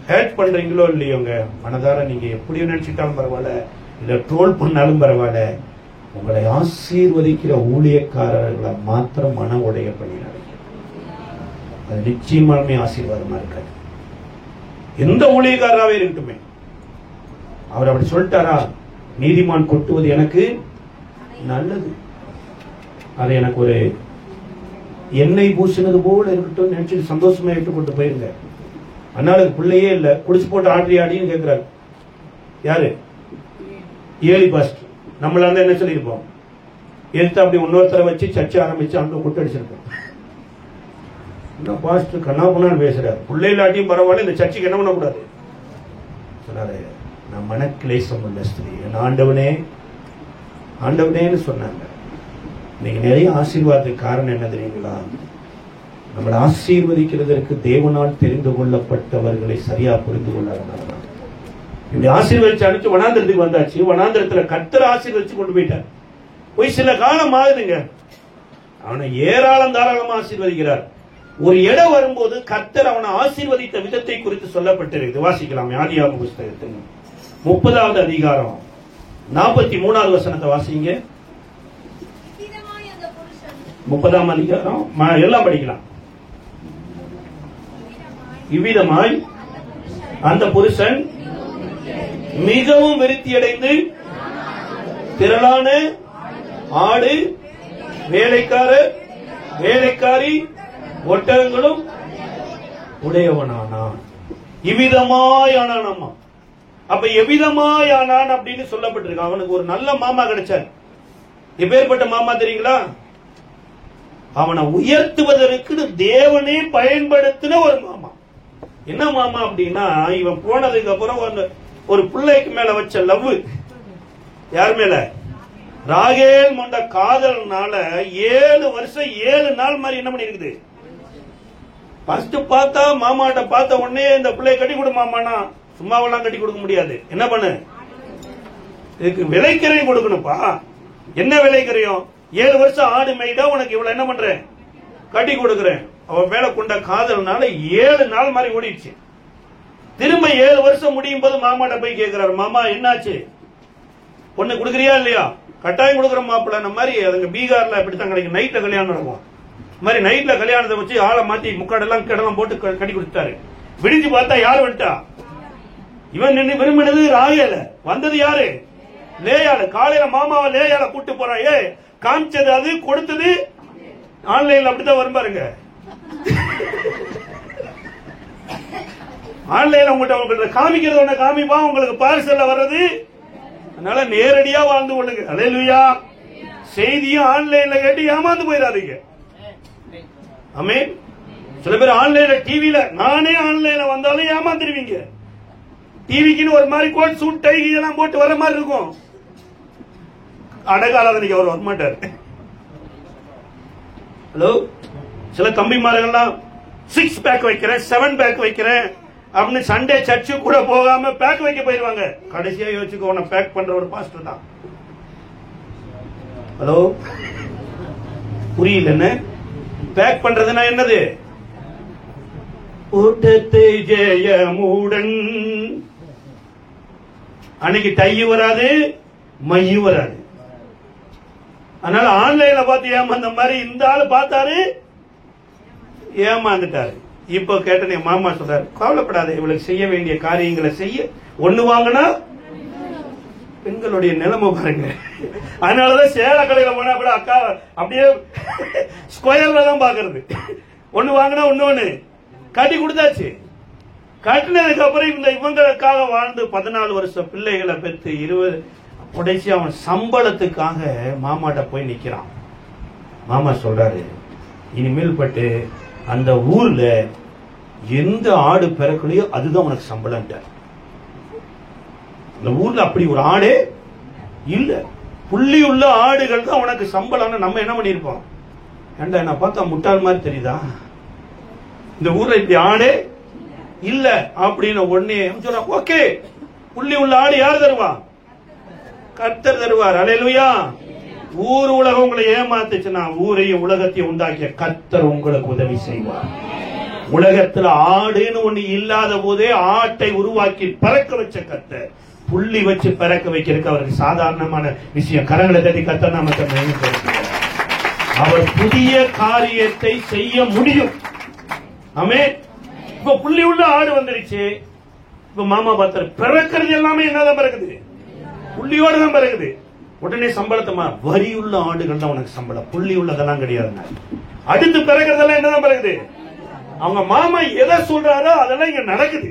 ஹேட் பண்றீங்களோ இல்லையோங்க, மனதார நீங்க எப்படி நினைச்சிட்டாலும் பரவாயில்ல, இல்ல ட்ரோல் பண்ணாலும் பரவாயில்ல, உங்களை ஆசீர்வதிக்கிற ஊழியக்காரர்களை மாத்திரம் மன உடைய பண்ணினார். அது நிச்சயமாலுமே ஆசீர்வாதமா இருக்காது. எந்த ஊழியக்காரராகவே இருக்கட்டுமே, அவர் அப்படி சொல்லிட்டாரா, நீதிமான் கொட்டுவது எனக்கு நல்லது, அது எனக்கு ஒரு எண்ணெய் பூசினது போல இருக்கட்டும் நினைச்சிட்டு சந்தோஷமா ஏற்றுக்கொண்டு போயிருங்க. அதனால பிள்ளையே இல்ல, குடிச்சு போட்டு ஆடி ஆடின்னு கேட்கிறாரு. யாரு? ஏலி பாஸ்டர். நம்மளா இருந்தா என்ன சொல்லியிருப்போம்? எடுத்து அப்படி இன்னொருத்தரை வச்சு சர்ச்சை ஆரம்பிச்சு அங்க கொட்டடிச்சிருப்போம். பாஸ்டர் கண்ணா பொண்ணான்னு பேசுறாரு, பிள்ளைகளாட்டியும் பரவாயில்ல, இந்த சர்ச்சைக்கு என்ன பண்ணக்கூடாது சொன்னாரு. நான் மனக்கிளேசம் உள்ள ஸ்திரீ, என் ஆண்டவனே ஆண்டவனேன்னு சொன்னாங்க. நீங்க நிறைய ஆசீர்வாதத்துக்கு காரணம் என்ன தெரியுங்களா? நம்மளை ஆசீர்வதிக்கிறதற்கு தேவனால் தெரிந்து கொள்ளப்பட்டவர்களை சரியா புரிந்து கொள்ளாதனால இப்படி ஆசீர்வதிச்சு அனுப்பிச்சு வனாந்திரத்துக்கு வந்தாச்சு. வனாந்திரத்துல கர்த்தர் ஆசீர்வதிச்சு கொண்டு போயிட்டார். போய் சில காலம் ஆகுதுங்க, அவனை ஏராளம் தாராளமா ஆசீர்வதிக்கிறார். ஒரு இடம் வரும்போது கர்த்தர் அவனை ஆசீர்வதித்த விதத்தை குறித்து சொல்லப்பட்டிருக்கு. வாசிக்கலாம். ஆதியாகம புஸ்தகத்தில் 30வது அதிகாரம் 43வது வசனத்தை வாசிங்க. 30ஆம் அதிகாரம் எல்லாம் படிக்கலாம். இவ்விதமாய் அந்த புருஷன் மிகவும் விருத்தியடைந்து திரளான ஆடு, வேலைக்காரர், வேலைக்காரி, ஒட்டகங்களும் உடையவனானான். இவ்விதமாயானான். அம்மா அப்ப எவ்விதமாயானான் அப்படின்னு சொல்லப்பட்டிருக்கு. அவனுக்கு ஒரு நல்ல மாமா கிடைச்சார். எப்பேற்பட்ட மாமா தெரியுங்களா? அவனை உயர்த்துவதற்கு தேவனே பயன்படுத்தின ஒரு மாமா. என்ன மாமா அப்படின்னா, இவன் போனதுக்கு அப்புறம் ஒரு பிள்ளைக்கு மேல வச்ச லவ், யார் மேல? ராகேல் கொண்ட காதல்னால 7 வருஷம் 7 நாள் மாதிரி என்ன பண்ணி இருக்குது. ஃபர்ஸ்ட் பார்த்தா மாமாட்ட பார்த்த உடனே இந்த பிள்ளைய கட்டி கொடு மாமானா, சும்மாவெல்லாம் கட்டி கொடுக்க முடியாது. என்ன பண்ணு, இதுக்கு விலைக்கரையும் கொடுக்கணும்ப்பா. என்ன விலைக்கரையும்? 7 வருஷம் ஆடு மேய்டா, உனக்கு இவ்வளவு என்ன பண்றேன், கட்டி கொடுக்கிறேன். அவன் மேல கொண்ட காதல்னால 7 நாள் மாதிரி ஓடிடுச்சு. திரும்ப 7 வருஷம் முடியும் போது மாமாட்ட போய் கேட்கிறாரு, மாமா என்னாச்சு, பொண்ணு கொடுக்குறியா இல்லையா? கட்டாயம் கொடுக்குற மாப்பிள்ள. நம்ம மாதிரி அதுங்க பீகார்ல இப்படித்தான் கிடைக்கும், நைட்ல கல்யாணம் நடக்கும். மாதிரி நைட்ல கல்யாணத்தை வச்சு ஆளை மாத்தி முக்காடெல்லாம் கிடலாம் போட்டு கட்டி கொடுத்தாரு. விடிஞ்சு பார்த்தா யாரு வந்துட்டா? இவன் நின்று விரும்பினது ராகேல, வந்தது யாரு? லேயால. காலையில மாமாவை லேயால கூட்டு போறான். காமிச்சது அது, கொடுத்தது ஆன்லைன்ல. அப்படித்தான் வரும் பாருங்க. ஆன்லைன்ல உங்கள்கிட்ட காமிக்கிறது ஒண்ணு காமிப்பா, உங்களுக்கு பார்சல்ல வர்றது. அதனால நேரடியா வாழ்ந்து கொள்ளுங்க. அல்லேலூயா. செய்தியும் ஆன்லைன்ல கேட்டு ஏமாந்து போயிடாதீங்க. ஆமென். சில பேர் ஆன்லைன்ல டிவில, நானே ஆன்லைன்ல வந்தாலும் ஏமாந்துருவீங்க. டிவிக்குன்னு ஒரு மாதிரி கோட் சூட் டை எல்லாம் போட்டு வர மாதிரி இருக்கும். அடகாலாதனைக்கு அவர் வரமாட்டார். ஹலோ, சில தம்பிமாரெல்லாம் 6 பேக் வைக்கிறேன், 7 பேக் வைக்கிறேன் அப்படின்னு சண்டே சர்ச்சு கூட போகாம பேக் வைக்க போயிருவாங்க. கடைசியா யோசிச்சுக்கோ, உன்னை பேக் பண்ற ஒரு பாஸ்டர் தான். ஹலோ, புரியல என்ன பேக் பண்றதுன்னா? என்னது? ஊட்டத்தை ஜெயமுடன். அன்னைக்கு தையும் வராது, மையும் வராது. அதனால ஆன்லைன்ல பார்த்து ஏமாந்த மாதிரி இந்த ஆளு பார்த்தாரு, ஏமாந்துட்டாரு. இப்ப கேட்ட மாமா சொல்றாரு, கவலைப்படாத, இவளுக்கு செய்ய வேண்டிய காரியங்களை செய்ய. ஒண்ணு வாங்கினா பெண்களுடைய நிலைமை பாருங்க. அதனாலதான் சேல கடையில போனா கூட அக்கா அப்படியே ஸ்கொயர்ல தான் பாக்குறது. ஒண்ணு வாங்கினா ஒண்ணு கட்டி கொடுத்தாச்சு. கட்டினதுக்கு அப்புறம் இந்த இவங்களுக்காக வாழ்ந்து 14 வருஷம் பிள்ளைகளை பெற்று 20 உடைச்சி அவன் சம்பளத்துக்காக மாமாட்ட போய் நிக்கிறான். மாமா சொல்றாரு, இனிமேல் பட்டு அந்த ஊர்ல எந்த ஆடு பிறக்கலையோ அதுதான் உனக்கு சம்பளம். இந்த ஊர்ல அப்படி ஒரு ஆடே இல்ல, புள்ளி உள்ள ஆடுகள் தான் உனக்கு சம்பளம். நம்ம என்ன பண்ணிருப்போம்? ஏண்டா நான் பார்த்தா முட்டாள் மாதிரி தெரியுதா? இந்த ஊர்ல இப்படி ஆடே இல்ல அப்படின்னு உடனே சொல்ற. ஓகே, புள்ளி உள்ள ஆடு யார் தருவா? கர்த்தர் தருவார். அல்லேலூயா. ஊர் உலகம் உங்களை ஏமாத்துச்சுன்னா ஊரையும் உலகத்தையும் உண்டாக்கிய கர்த்தர் உங்களுக்கு உதவி செய்வார். உலகத்துல ஆடுன்னு ஒண்ணு இல்லாத போதே ஆட்டை உருவாக்கி பறக்க வச்ச கர்த்தர் புள்ளி வச்சு பறக்க வைக்கிறதுக்கு அவருக்கு சாதாரணமான விஷயம். கரங்களை தட்டி கர்த்தர் நாமத்தை அவர் புதிய காரியத்தை செய்ய முடியும். ஆமே. இப்ப புள்ளி உள்ள ஆடு வந்துருச்சு. இப்ப மாமா பார்த்தாரு, பிறக்கிறது எல்லாமே என்னதான் பிறகுது? புள்ளியோட தான் பிறகுது. உடனே சம்பளத்தமா, வரியுள்ள ஆடுகள் தான் உனக்கு சம்பளம், புள்ளி உள்ளதெல்லாம் கிடையாது. அடுத்து பிறகுறதெல்லாம் என்னதான் பிறகுது? அவங்க மாமா எதை சொல்றாரோ அதெல்லாம் இங்க நடக்குது.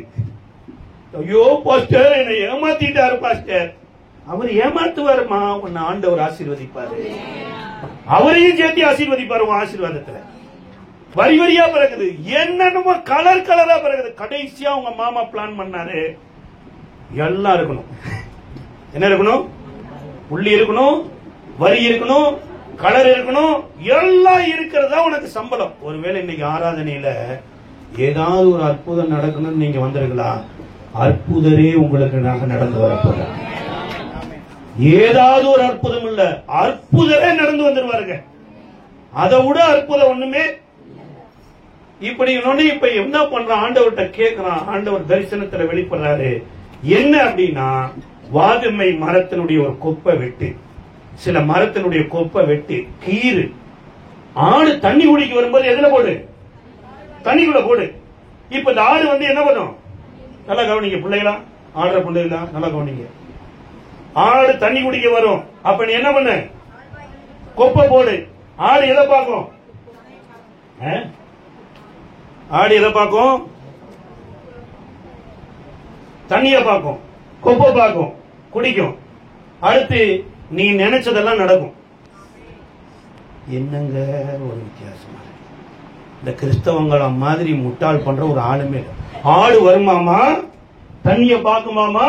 ஐயோ பாஸ்டர் என்னை ஏமாத்திட்டாரு பாஸ்டர். அவர் ஏமாத்துவாருமா, உன்னை ஆண்டவர் ஆசீர்வதிப்பாரு, அவரையும் சேர்த்து ஆசீர்வதிப்பாரு உன் ஆசீர்வாதத்துல. வரி வரியா பிறகுது, என்னென்னமோ கலர் கலரா பிறகுது. கடைசியா உங்க மாமா பிளான் பண்ணாரு, எல்லாம் இருக்கணும். என்ன இருக்கணும்? புள்ளி இருக்கணும், வரி இருக்கணும், கலர் இருக்கணும், எல்லாம் இருக்கிறதா உனக்கு சம்பளம். ஒருவேளை இன்னைக்கு ஆராதனையில ஏதாவது ஒரு அற்புதம் நடக்கணும்னு நீங்க வந்திருக்கலாம். அற்புதரே உங்களுக்கு நடந்து வரப்போற. ஏதாவது ஒரு அற்புதம் இல்ல, அற்புதரே நடந்து வந்துருவாருங்க. அதை விட அற்புதம் ஒண்ணுமே. இப்படி இப்ப என்ன பண்றான்? ஆண்டவர்கிட்ட கேட்கிறான். ஆண்டவர் தரிசனத்துல வெளிப்படுறாரு. என்ன அப்படின்னா, வாதுமை மரத்தினுடைய ஒரு கொப்பை வெட்டு, சில மரத்தினுடைய கொப்பை வெட்டு, கீறு. ஆடு தண்ணி குடிக்க வரும்போது எதுல போடு? தண்ணிக்குள்ள போடு. இப்ப இந்த ஆடு வந்து என்ன பண்ணும்? நல்லா கவனிங்க பிள்ளைகளா, ஆடுற பிள்ளைகளா நல்லா கவனிங்க. ஆடு தண்ணி குடிக்க வரும். அப்ப நீ என்ன பண்ண? கொப்பை போடு. ஆடு எதை பார்க்கும்? ஆடு எதை பார்க்கும்? தண்ணிய பார்க்கும், கொப்பை பார்க்கும், குடிக்கும். அடுத்து நீ நினைச்சதெல்லாம் நடக்கும். என்னங்க ஒரு வித்தியாசமா இந்த கிறிஸ்தவங்கள மாதிரி முட்டாள் பண்ற ஒரு ஆளுமே. ஆடு வருமாமா, தண்ணிய பார்க்குமாமா,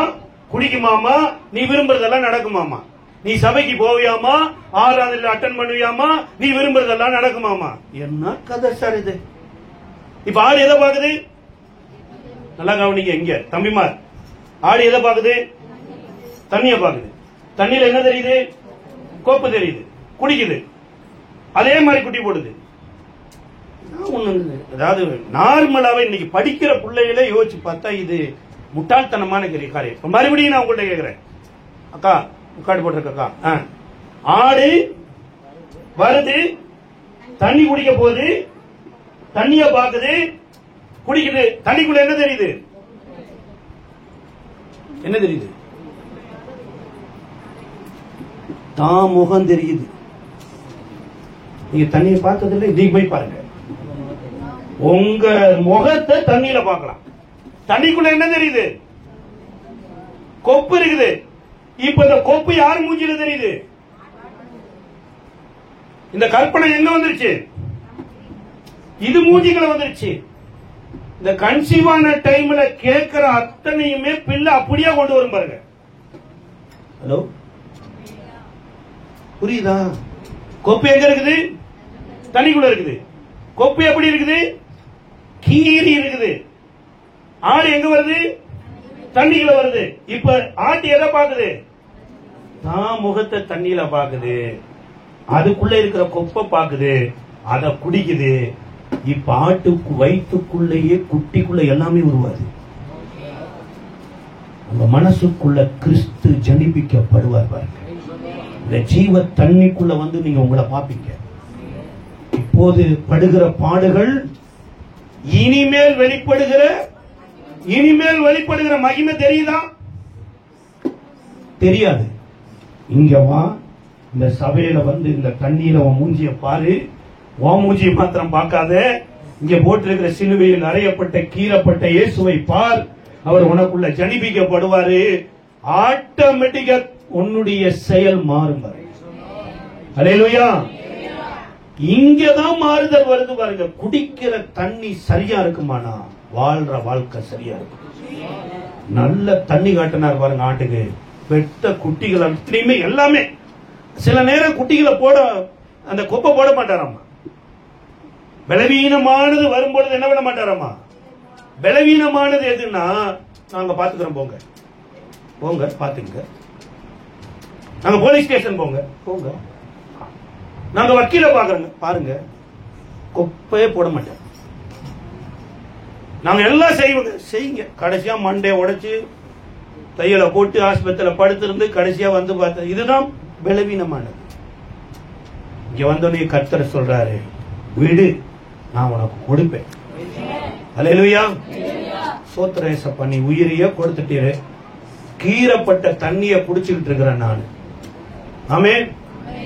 குடிக்குமாமா, நீ விரும்புறதெல்லாம் நடக்குமாமா. நீ சபைக்கு போவியாமா, ஆராதனையில் அட்டன் பண்ணுவியாமா, நீ விரும்புறதெல்லாம் நடக்குமாமா. என்ன கதை சார் இது? இப்ப ஆடு எதை பாக்குது? நல்லா கவனிங்க இங்க தம்பிமார். ஆடு எதை பாக்குது? தண்ணிய பாக்குது. தண்ணியில என்ன தெரியுது? கோப்பு தெரியுது, குடிக்குது. அதே மாதிரி குட்டி போடுது. அதாவது நார்மலாவே இன்னைக்கு படிக்கிற பிள்ளைகளே யோசிச்சு பார்த்தா இது முட்டாள்தனமான காரியம். மறுபடியும் நான் உங்கள்கிட்ட கேட்கிறேன், அக்கா காடு போட்டிருக்கா, ஆடு வருது, தண்ணி குடிக்க போகுது, தண்ணிய பாக்குது, குடிக்குது. தண்ணிக்குள்ள என்ன தெரியுது? என்ன தெரியுது? தான் முகம் தெரியுது. நீங்க தண்ணியை பார்த்ததில்லை, நீங்க போய் பாருங்க. உங்க முகத்தை தண்ணியில பார்க்கலாம். தண்ணிக்குள்ள என்ன தெரியுது? கொப்பு இருக்குது. இப்ப இந்த கொப்பு யார் மூஞ்சில தெரியுது? இந்த கற்பனை எங்க வந்துருச்சு? இது மூஞ்சிகளை வந்துருச்சு. இந்த கன்சீவான டைம்ல கேட்கிற அத்தனையுமே பிள்ளை அப்படியே கொண்டு வரும் பாருங்க. ஹலோ, புரியுதா? கொப்பு எங்க இருக்குது? தண்ணிக்குள்ள இருக்குது. கொப்பு எப்படி இருக்குது? கீறி இருக்குது. ஆடு எங்க வருது? தண்ணிக்குள்ள வருது. இப்ப ஆட்டு எதை பாக்குது? தான் முகத்தை தண்ணியில பாக்குது, அதுக்குள்ள இருக்கிற கொப்பை பாக்குது, அதை குடிக்குது. இப்ப ஆட்டுக்கு வயிற்றுக்குள்ளேயே குட்டிக்குள்ள எல்லாமே உருவாது. அந்த மனசுக்குள்ள கிறிஸ்து ஜனிப்பிக்கப்படுவார் பாருங்க. இந்த ஜீவ தண்ணிக்குள்ள வந்து நீங்க உங்களை பாப்பீங்க. இப்போது படுகிற பாடுகள் இனிமேல் வெளிப்படுகிற மகிமை தெரியுதா? தெரியாது. இங்க வா, இந்த சபையில வந்து இந்த தண்ணீர உன் மூஞ்சிய பாரு. உன் மூஞ்சியை மாத்திரம் பார்க்காத, இங்க போட்டிருக்கிற சிலுவையில் அறையப்பட்ட கீறப்பட்ட இயேசுவை பார். அவர் உனக்குள்ள ஜனிப்பிக்கப்படுவாரு. ஆட்டோமேட்டிக்கா உன்னுடைய செயல் மாறும். அல்லேலூயா. இங்கதான் மாறுதல் வருது பாருங்க. குடிக்கிற தண்ணி சரியா இருக்குமானா வாழ்ற வாழ்க்கை சரியா இருக்கும். நல்ல தண்ணி காட்டினார் பாருங்க ஆட்டுக்கு. பெத்த குட்டிகள் அத்தனையுமே எல்லாமே. சில நேரம் குட்டிகளை போட அந்த கொப்பை போட மாட்டாராமா. பலவீனமானது வரும்பொழுது என்ன பண்ண மாட்டாராமா? பலவீனமானது எதுன்னா, நாங்க பாத்துக்கிறோம், போங்க போங்க பாத்துங்க, நாங்க போலீஸ் ஸ்டேஷன் போங்க போங்க, நாங்க வக்கீல பாக்குறோங்க பாருங்க, கொப்பையே போட மாட்டேன். நாங்க எல்லாம் செய்யுங்க. கடைசியா மண்டே உடைச்சு தையல போட்டு ஆஸ்பத்திரியில படுத்திருந்து கடைசியா வந்து பார்த்த இதுதான் பலவீனமானது. இங்க வந்தோடனே கர்த்தர் சொல்றாரு, விடு, நான் உனக்கு கொடுப்பேன். அல்லேலூயா. சோத்திரம் ஏசப்பா, நீ உயிரையே கொடுத்துட்டீரு, கீறப்பட்ட தண்ணிய குடிச்சுக்கிட்டு இருக்கிறேன் நான். ஆமென்.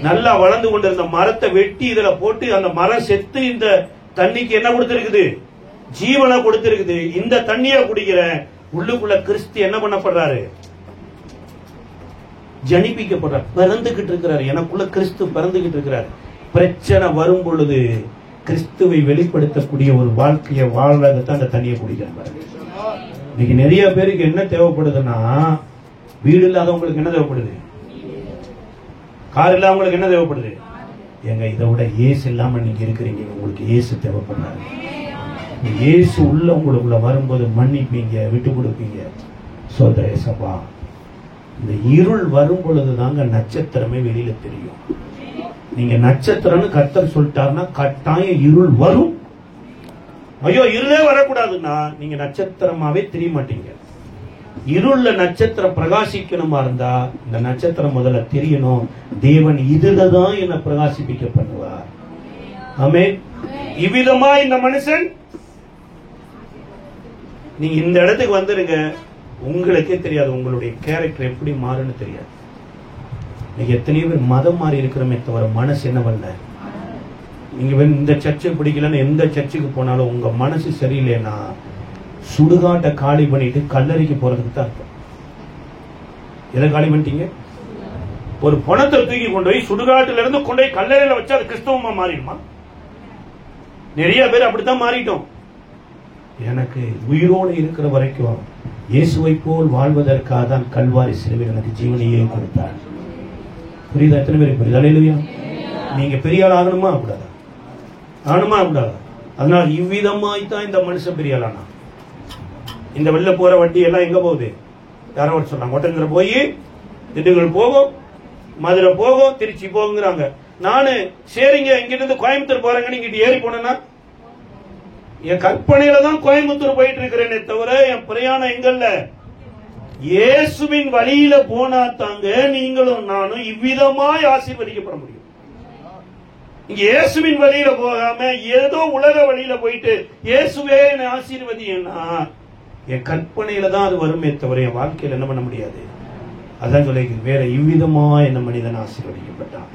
நல்லா வளர்ந்து கொண்டிருந்த மரத்தை வெட்டி இதுல போட்டு அந்த மரம் செத்து இந்த தண்ணிக்கு என்ன கொடுத்திருக்குது? ஜீவனை கொடுத்திருக்குது. இந்த தண்ணிய குடிக்கிறேன். உள்ளுக்குள்ள கிறிஸ்து என்ன பண்ணப்படுறாரு? ஜனிப்பிக்கப்படுறார், பிறந்துகிட்டு இருக்கிறார். எனக்குள்ள கிறிஸ்து பிறந்துகிட்டு இருக்கிறார். பிரச்சனை வரும் பொழுது கிறிஸ்துவை வெளிப்படுத்தக்கூடிய ஒரு வாழ்க்கையை வாழ்றதுதான் அந்த தண்ணியை குடிக்கிறாங்க. இன்னைக்கு நிறைய பேருக்கு என்ன தேவைப்படுதுன்னா, வீடு இல்லாதவங்களுக்கு என்ன தேவைப்படுது? கார் இல்லாதவங்களுக்கு என்ன தேவைப்படுது? எங்க இதை விட இயேசு இல்லாம நீங்க இருக்கிறீங்க, உங்களுக்கு இயேசு தேவைப்படுறாரு. இயேசு உள்ள உங்களுக்குள்ள வரும்போது மன்னிப்பீங்க, விட்டு கொடுப்பீங்க. சோதர ஏசப்பா, இந்த இருள் வரும் பொழுது தாங்க நட்சத்திரமே வெளியில தெரியும். நீங்க நட்சத்திரம்னு கர்த்தர் சொல்லிட்டாருன்னா கட்டாயம் இருள் வரும். ஐயோ இருளே வரக்கூடாதுன்னா நீங்க நட்சத்திரமாவே தெரிய மாட்டீங்க. இருள்ல நட்சத்திரம் பிரகாசிக்கணுமா இருந்தா இந்த நட்சத்திரம் முதல்ல தெரியணும். தேவன் இதுலதான் என்ன பிரகாசிப்பிக்க பண்ணுவார். ஆமென். இவ்விதமா இந்த மனுஷன், நீங்க இந்த இடத்துக்கு வந்துருங்க, உங்களுக்கே தெரியாது உங்களுடைய கேரக்டர் எப்படி மாறுன்னு தெரியாது. நீங்க எத்தனையோ பேர் மதம் மாறி இருக்கிறோமே தவிர மனசு என்ன பண்ணல. நீங்க இந்த சர்ச்சை பிடிக்கலன்னு எந்த சர்ச்சுக்கு போனாலும் உங்க மனசு சரியில்லைன்னா சுடுகாட்டை காலி பண்ணிட்டு கல்லறைக்கு போறதுக்கு தான் இருக்கும். எதை காலி பண்ணிட்டீங்க? ஒரு பணத்தை தூக்கி கொண்டு போய் சுடுகாட்டுல இருந்து கொண்டு போய் கல்லறையில வச்சு அது கிறிஸ்தவமா மாறிடுமா? நிறைய பேர் அப்படித்தான் மாறிட்டோம். எனக்கு உயிரோடு இருக்கிற வரைக்கும் இயேசுவை போல் வாழ்வதற்காக தான் கல்வாரி சிலுவையில் எனக்கு ஜீவனையே கொடுத்தார். புரியுதா? எத்தனை பேருக்கு புரியுதா? அல்லேலூயா. நீங்க பெரிய ஆள் ஆகணுமா கூடாதா? ஆகணுமா கூடாதா? அதனால இவ்விதமாய்த்தான் இந்த மனுஷன் பெரிய ஆளானா. இந்த வெளில போற வண்டி எல்லாம் எங்க போகுது? யாரோ ஒரு சொன்னாங்க, ஒட்டஞ்சர போய் திண்டுக்கல் போகும், மதுரை போகும், திருச்சி போகுங்கிறாங்க. நானு சரிங்க இங்கிட்ட இருந்து கோயம்புத்தூர் போறேங்க, இங்கிட்டு ஏறி போனேன்னா என் கற்பனையில தான் கோயம்புத்தூர் போயிட்டு இருக்கிறேனே தவிர என் பிரயாணம் எங்கல்ல. இயேசுவின் வழியில போனா தாங்க நீங்களும் நானும் இவ்விதமாய் ஆசீர்வதிக்கப்பட முடியும். இங்க இயேசுவின் வழியில போகாம ஏதோ உலக வழியில போயிட்டு இயேசுவே ஆசீர்வதினா என் கற்பனையில தான் அது வருமே தவிர என் வாழ்க்கையில் என்ன பண்ண முடியாது. அதான் சொல்லி வேற இவ்விதமா என்ன மனிதன் ஆசீர்வதிக்கப்பட்டான்.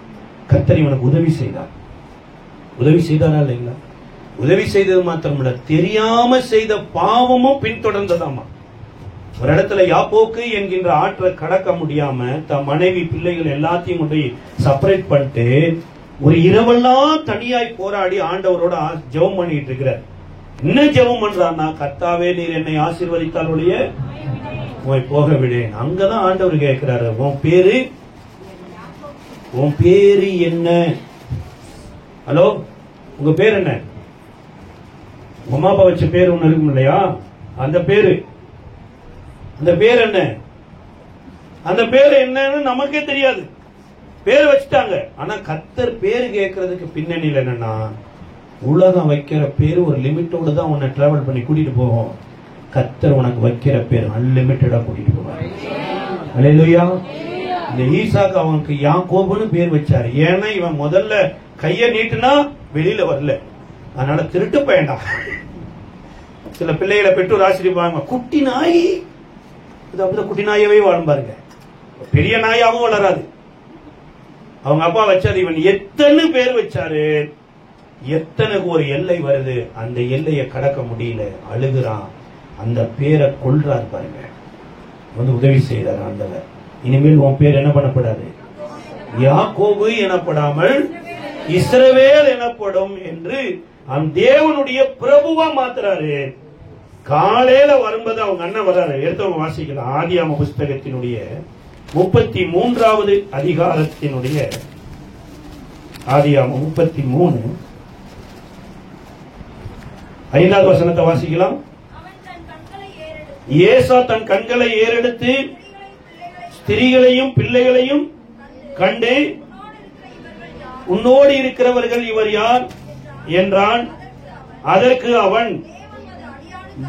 கர்த்தர் இவனுக்கு உதவி செய்தார். உதவி செய்தாரா இல்லைங்களா? உதவி செய்தது மாத்திரமல்ல, தெரியாம செய்த பாவமும் பின்தொடர்ந்ததாமா. ஒரு இடத்துல யாப்போக்கு என்கின்ற ஆற்றை கடக்க முடியாம தன் மனைவி பிள்ளைகள் எல்லாத்தையும் கொண்டு செப்பரேட் பண்ணிட்டு ஒரு இரவெல்லாம் தனியாய் போராடி ஆண்டவரோட ஜெபம் பண்ணிட்டு இருக்கிறார். என்ன ஜெபம் பண்றான்னா, கர்த்தாவே நீர் என்னை ஆசீர்வதித்தால் ஒழிய போக விடேன். அங்கதான் ஆண்டவர் கேட்கிறாரு, உன் பேரு என்ன? ஹலோ, உங்க பேர் என்ன? உங்க அம்மா அப்பா வச்ச பேர் ஒண்ணு இருக்கும் இல்லையா? அந்த பேரு என்ன? அந்த பேரு என்னன்னு நமக்கே தெரியாது. பேர் வச்சுட்டாங்க. ஆனா கர்த்தர் பேரு கேட்கறதுக்கு பின்னணியில் என்னன்னா, உலகம் வைக்கிற பேரு ஒரு லிமிட்டோடு தான் உன்னை டிராவல் பண்ணி கூட்டிட்டு போகும். கர்த்தர் உனக்கு வைக்கிற பேர் அன்லிமிட்டடா கூட்டிட்டு போவார். அல்லேலூயா. இந்த ஈசாக்கு அவனுக்கு யாக்கோபுன்னு பேர் வச்சாரு. ஏன்னா இவன் முதல்ல கைய நீட்டுனா வெளியில வரல, அதனால திருட்டு பயண்டா. சில பிள்ளைகளை பெற்றோர் ஆசிரியப்பாங்க, குட்டி நாய், அப்படிதான் குட்டி நாயவே வாழும் பாருங்க, பெரிய நாயாவும் வளராது. அவங்க அப்பா வச்சாரு. இவன் எத்தனை பேர் வச்சாரு, எத்தனை ஒரு எல்லை வருது, அந்த எல்லையை கடக்க முடியல, அழுகுறான். அந்த பேரை கொல்றாரு பாருங்க. வந்து உதவி செய்தார் ஆண்டவர். இனிமேல் உன் பேர் என்ன பண்ணப்படாது, யாக்கோபு எனப்படாமல் இஸ்ரவேல் எனப்படும் என்று தேவனுடைய பிரபுவா மாத்துறாரு. காலையில வரும்போது அவங்க அண்ணன் வர்றாரு. எடுத்தவங்க வாசிக்கலாம். ஆதியாம புஸ்தகத்தினுடைய 33வது அதிகாரத்தினுடைய ஆதியாம 33 5வது வசனத்தை வாசிக்கலாம். ஏசா தன் கண்களை ஏறெடுத்து ஸ்திரீகளையும் பிள்ளைகளையும் கண்டு, உன்னோடு இருக்கிறவர்கள் இவர் யார் என்றான். அதற்கு அவன்,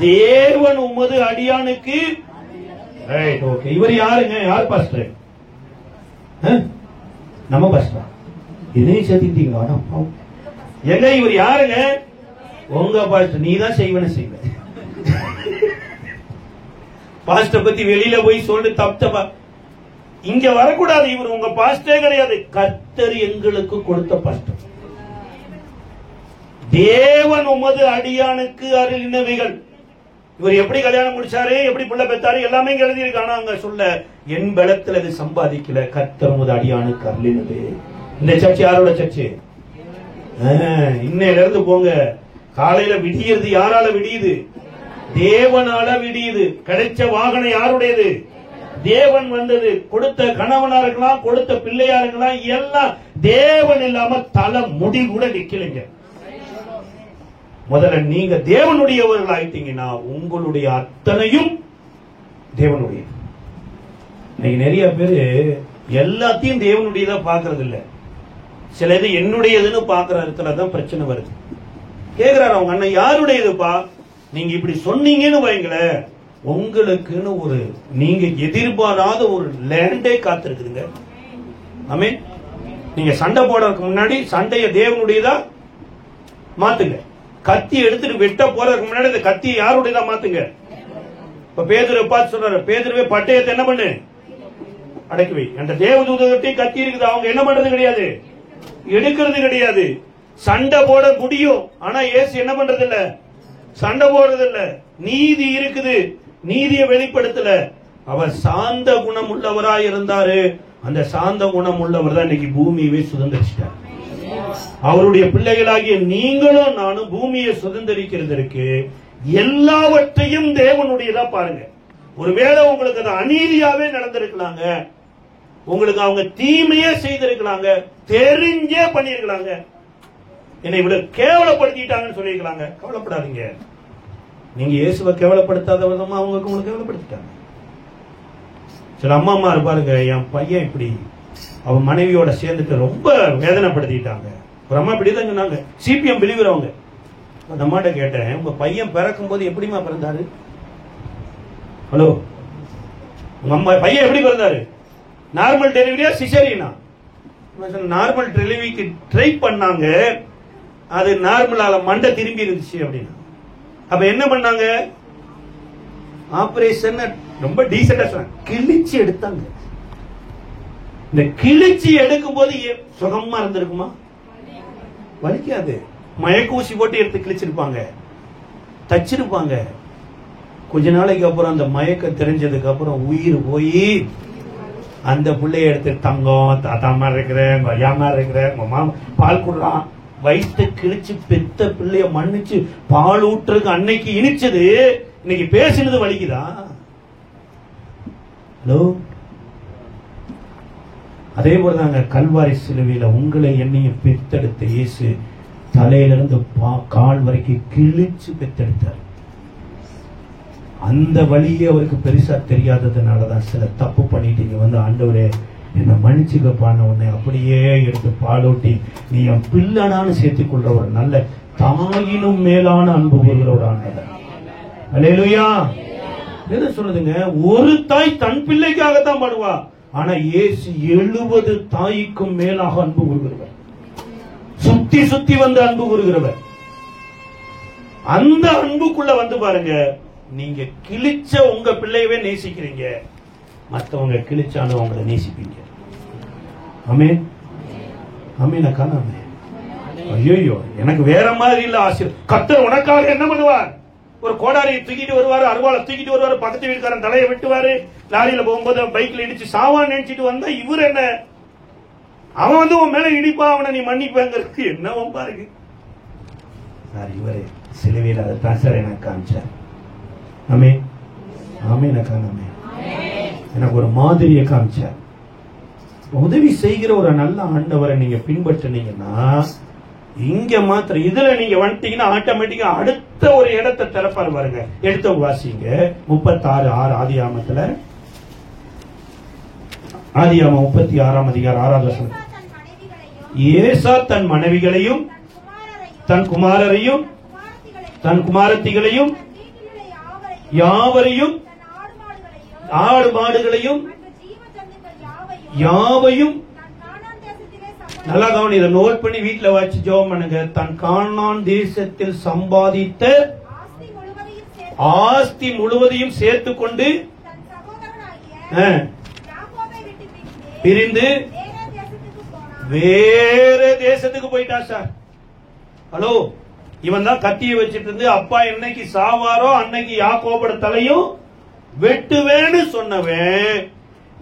தேவன் உமது அடியானுக்கு. இவர் யாருங்க? யார் பாஸ்டர்? நம்ம பாஸ்டர். இதையும் சேர்த்தீங்களா? எங்க இவர் யாருங்க? உங்க பாஸ்டர். நீ தான் செய்வன செய்வ. பாஸ்டர் பத்தி வெளியில போய் சொல்லு தப்பா இங்க வரக்கூடாது. இவர் உங்க பாஸ்டே கிடையாது, கர்த்தர் எங்களுக்கு கொடுத்த பாஸ்டர். தேவன் உமது அடியானுக்கு அருளினவைகள். இவர் எப்படி கல்யாணம் முடிச்சாரு, எப்படி பிள்ளை பெற்றாரு, எல்லாமே எழுதி இருக்கு. ஆனா அங்க சொல்ல என் பலத்துல இது சம்பாதிக்கல, கர்த்தர் உமது அடியானுக்கு அருளினது. இந்த சர்ச்சை யாரோட சர்ச்சை? இன்னையில இருந்து போங்க, காலையில விடியறது யாரால விடியுது? தேவனால விடியுது. கிடைச்ச வாகனம் யாருடையது? தேவன் வந்தது. கொடுத்த கணவனா இருக்கலாம், கொடுத்த பிள்ளையா இருக்கலாம், எல்லாம் தேவன் இல்லாம தலை முடி கூட நிக்கலைங்க. முதல்ல நீங்க தேவனுடையவர்கள் ஆயிட்டீங்கன்னா உங்களுடைய அத்தனையும் தேவனுடைய. இன்னைக்கு நிறைய பேரு எல்லாத்தையும் தேவனுடையதா பாக்குறது இல்ல, சில இது என்னுடையதுன்னு பாக்குற இடத்துலதான் பிரச்சனை வருது. கேக்குறாரு அவங்க அண்ணன், யாருடையதுப்பா? நீங்க இப்படி சொன்னீங்கன்னு வைங்களேன், உங்களுக்குன்னு ஒரு நீங்க எதிர்பாராத ஒரு லேண்டே காத்திருக்குதுங்க. ஆமென். நீங்க சண்டை போடுறதுக்கு முன்னாடி சண்டைய தேவனுடையதா மாத்துங்க. கத்தி எடுத்துட்டு வெட்ட போறதுக்கு முன்னாடி இந்த கத்தியை யாருடையதா மாத்துங்க. இப்ப பேதுருவை பார்த்து சொல்றாரு, பேதுருவே பட்டயத்தை என்ன பண்ணு, அடக்கி வை. அந்த தேவதூதத்தை கத்தி இருக்குது, அவங்க என்ன பண்றது கிடையாது, எடுக்கிறது கிடையாது. சண்டை போட முடியும், ஆனா இயேசு என்ன பண்றது இல்ல, சண்டை போடுறது இல்ல. நீதி இருக்குது, நீதியை வெளிப்படுத்தல. அவர் சாந்த குணம் உள்ளவராய் இருந்தாரு. அந்த சாந்த குணம் உள்ளவர் தான் இன்னைக்கு பூமியவே சுதந்திரிச்சிட்டார். அவருடைய பிள்ளைகளாகிய நீங்களும் நானும் பூமியை சுதந்திரிக்கிறதுக்கு எல்லாவற்றையும் தேவனுடையதா பாருங்க. ஒருவேளை உங்களுக்கு அது அநீதியாவே நடந்திருக்கலாங்க, உங்களுக்கு அவங்க தீமையே செய்திருக்கலாங்க, தெரிஞ்சே பண்ணிருக்கலாங்க, என்னை விட கேவலப்படுத்திட்டாங்கன்னு சொல்லிருக்கலாங்க. கவலைப்படாதீங்க. நீங்க இயேசுவை கேவலப்படுத்தாத விதமா அவங்க உங்களுக்கு கேவலப்படுத்திட்டாங்க. சில அம்மா இருப்பாருங்க, என் பையன் இப்படி அவன் மனைவியோட சேர்ந்துட்டு ரொம்ப வேதனைப்படுத்திட்டாங்க. ஒரு அம்மா இப்படிதான் சொன்னாங்க, சிபிஎம் பிலிவர் அவங்க. அந்த அம்மாட்ட கேட்டேன், உங்க பையன் பிறக்கும் போது எப்படிமா பிறந்தாரு? ஹலோ, உங்க அம்மா பையன் எப்படி பிறந்தாரு? நார்மல் டெலிவரியா சிசேரியனா? நார்மல் டெலிவரிக்கு ட்ரை பண்ணாங்க, அது நார்மலால மண்டை திரும்பி இருந்துச்சு அப்படின்னா. அப்ப என்ன பண்ணாங்க? ஆபரேஷன் ரொம்ப டீசெண்டா சொன்னாங்க, கிழிச்சு எடுத்தாங்க. இந்த கிழிச்சி எடுக்கும் போது சுகமா இருந்திருக்குமா? வலிக்காது. மயக்கூசி போட்டு எடுத்து கிழிச்சிருப்பாங்க, தச்சிருப்பாங்க. கொஞ்ச நாளைக்கு அப்புறம் அந்த மயக்கம் தெரிஞ்சதுக்கு அப்புறம் உயிர் போய் அந்த பிள்ளைய எடுத்து தங்கம் தாத்தா மாதிரி இருக்கிறேன், ஐயா மாதிரி இருக்கிறேன், மாமா பால் கொடுறான், வயிற்று கிழிச்சு பெத்த பிள்ளைய மன்னிச்சு பால் ஊற்றுக்கு அன்னைக்கு இனிச்சது இன்னைக்கு பேசினது வலிக்குதா? ஹலோ, அதே போலதாங்க கல்வாரி சிலுவையில உங்களை என்னையும் பெத்தெடுத்த இயேசு தலையிலிருந்து கால் வரைக்கும் கிழிச்சு பெத்தெடுத்தார். அந்த வழியே அவருக்கு பெருசா தெரியாததுனாலதான் சில தப்பு பண்ணிட்டு வந்து ஆண்டவரே என்ன மன்னிச்சுக்கப்பான உன்னை அப்படியே எடுத்து பாலூட்டி நீ என் பிள்ளைனான்னு சேர்த்துக் கொள்ற ஒரு நல்ல தாயினும் மேலான அன்பு கூறுகிற ஒரு ஆண்டவர். அல்லேலூயா. என்ன சொல்லுதுங்க, ஒரு தாய் தன் பிள்ளைக்காகத்தான் பாடுவா, ஆனா இயேசு 70 தாய்க்கும் மேலாக அன்பு கூறுகிறவர், சுத்தி சுத்தி வந்து அன்பு கூறுகிறவர். அந்த அன்புக்குள்ள வந்து பாருங்க, நீங்க கிழிச்ச உங்க பிள்ளையவே நேசிக்கிறீங்க, மற்றவங்க கிழிச்சாலும் அவங்களை நேசிப்பீங்க. ஆமென். ஆமென் அக்கா. ஆமென். ஐயோ, எனக்கு வேற மாதிரி இல்ல ஆசை. கர்த்தர் உனக்காக என்ன பண்ணுவார்? ஒரு கோடாரியை தூக்கிட்டு வருவாரு, அருவாளை தூக்கிட்டு வருவாரு, பக்கத்து வீட்டுக்காரன் தலையை வெட்டுவாரு, லாரியில போகும்போது பைக்ல இடிச்சு சாவான் நினைச்சிட்டு வந்தா இவர் என்ன, அவன் வந்து உன் மேல இடிப்பா, அவனை நீ மன்னிப்பாங்கிறதுக்கு என்ன பாருங்க சார். இவரு சிலுவையில் அதைத்தான் சார் எனக்கு காமிச்சார். ஆமென். ஆமென் அக்கா. ஆமென். எனக்கு ஒரு மாதிரியை காமிச்சார். உதவி செய்கிற ஒரு நல்ல ஆண்டவரை நீங்க பின்பற்றினீங்கன்னா இங்க மாத்திரம் இதுல நீங்க வந்துட்டீங்கன்னா ஆட்டோமேட்டிக்கா அடுத்த ஒரு இடத்தை திறப்பாரு பாருங்க. எடுத்த வாசிங்க 36:6 ஆதியாமத்துல, ஆதியாமம் 36ஆம் அதிகாரம் 6வது வசனம். ஏசா தன் மனைவிகளையும் தன் குமாரரையும் தன் குமாரத்திகளையும் யாவரையும் ஆடு மாடுகளையும் யாவையும், நல்லா கவனி, இதை நோட் பண்ணி வீட்டுல வச்சு ஜெபம் பண்ணுங்க. தன் கானான் தேசத்தில் சம்பாதித்த ஆஸ்தி முழுவதையும் சேர்த்துக் கொண்டு பிரிந்து வேற தேசத்துக்கு போயிட்டான் சார். ஹலோ, இவன் தான் கத்தியை வச்சிட்டு இருந்து அப்பா என்னைக்கு சாவாரோ அன்னைக்கு யாக்கோபோட தலையும் வெட்டுவேன்னு சொன்னவன்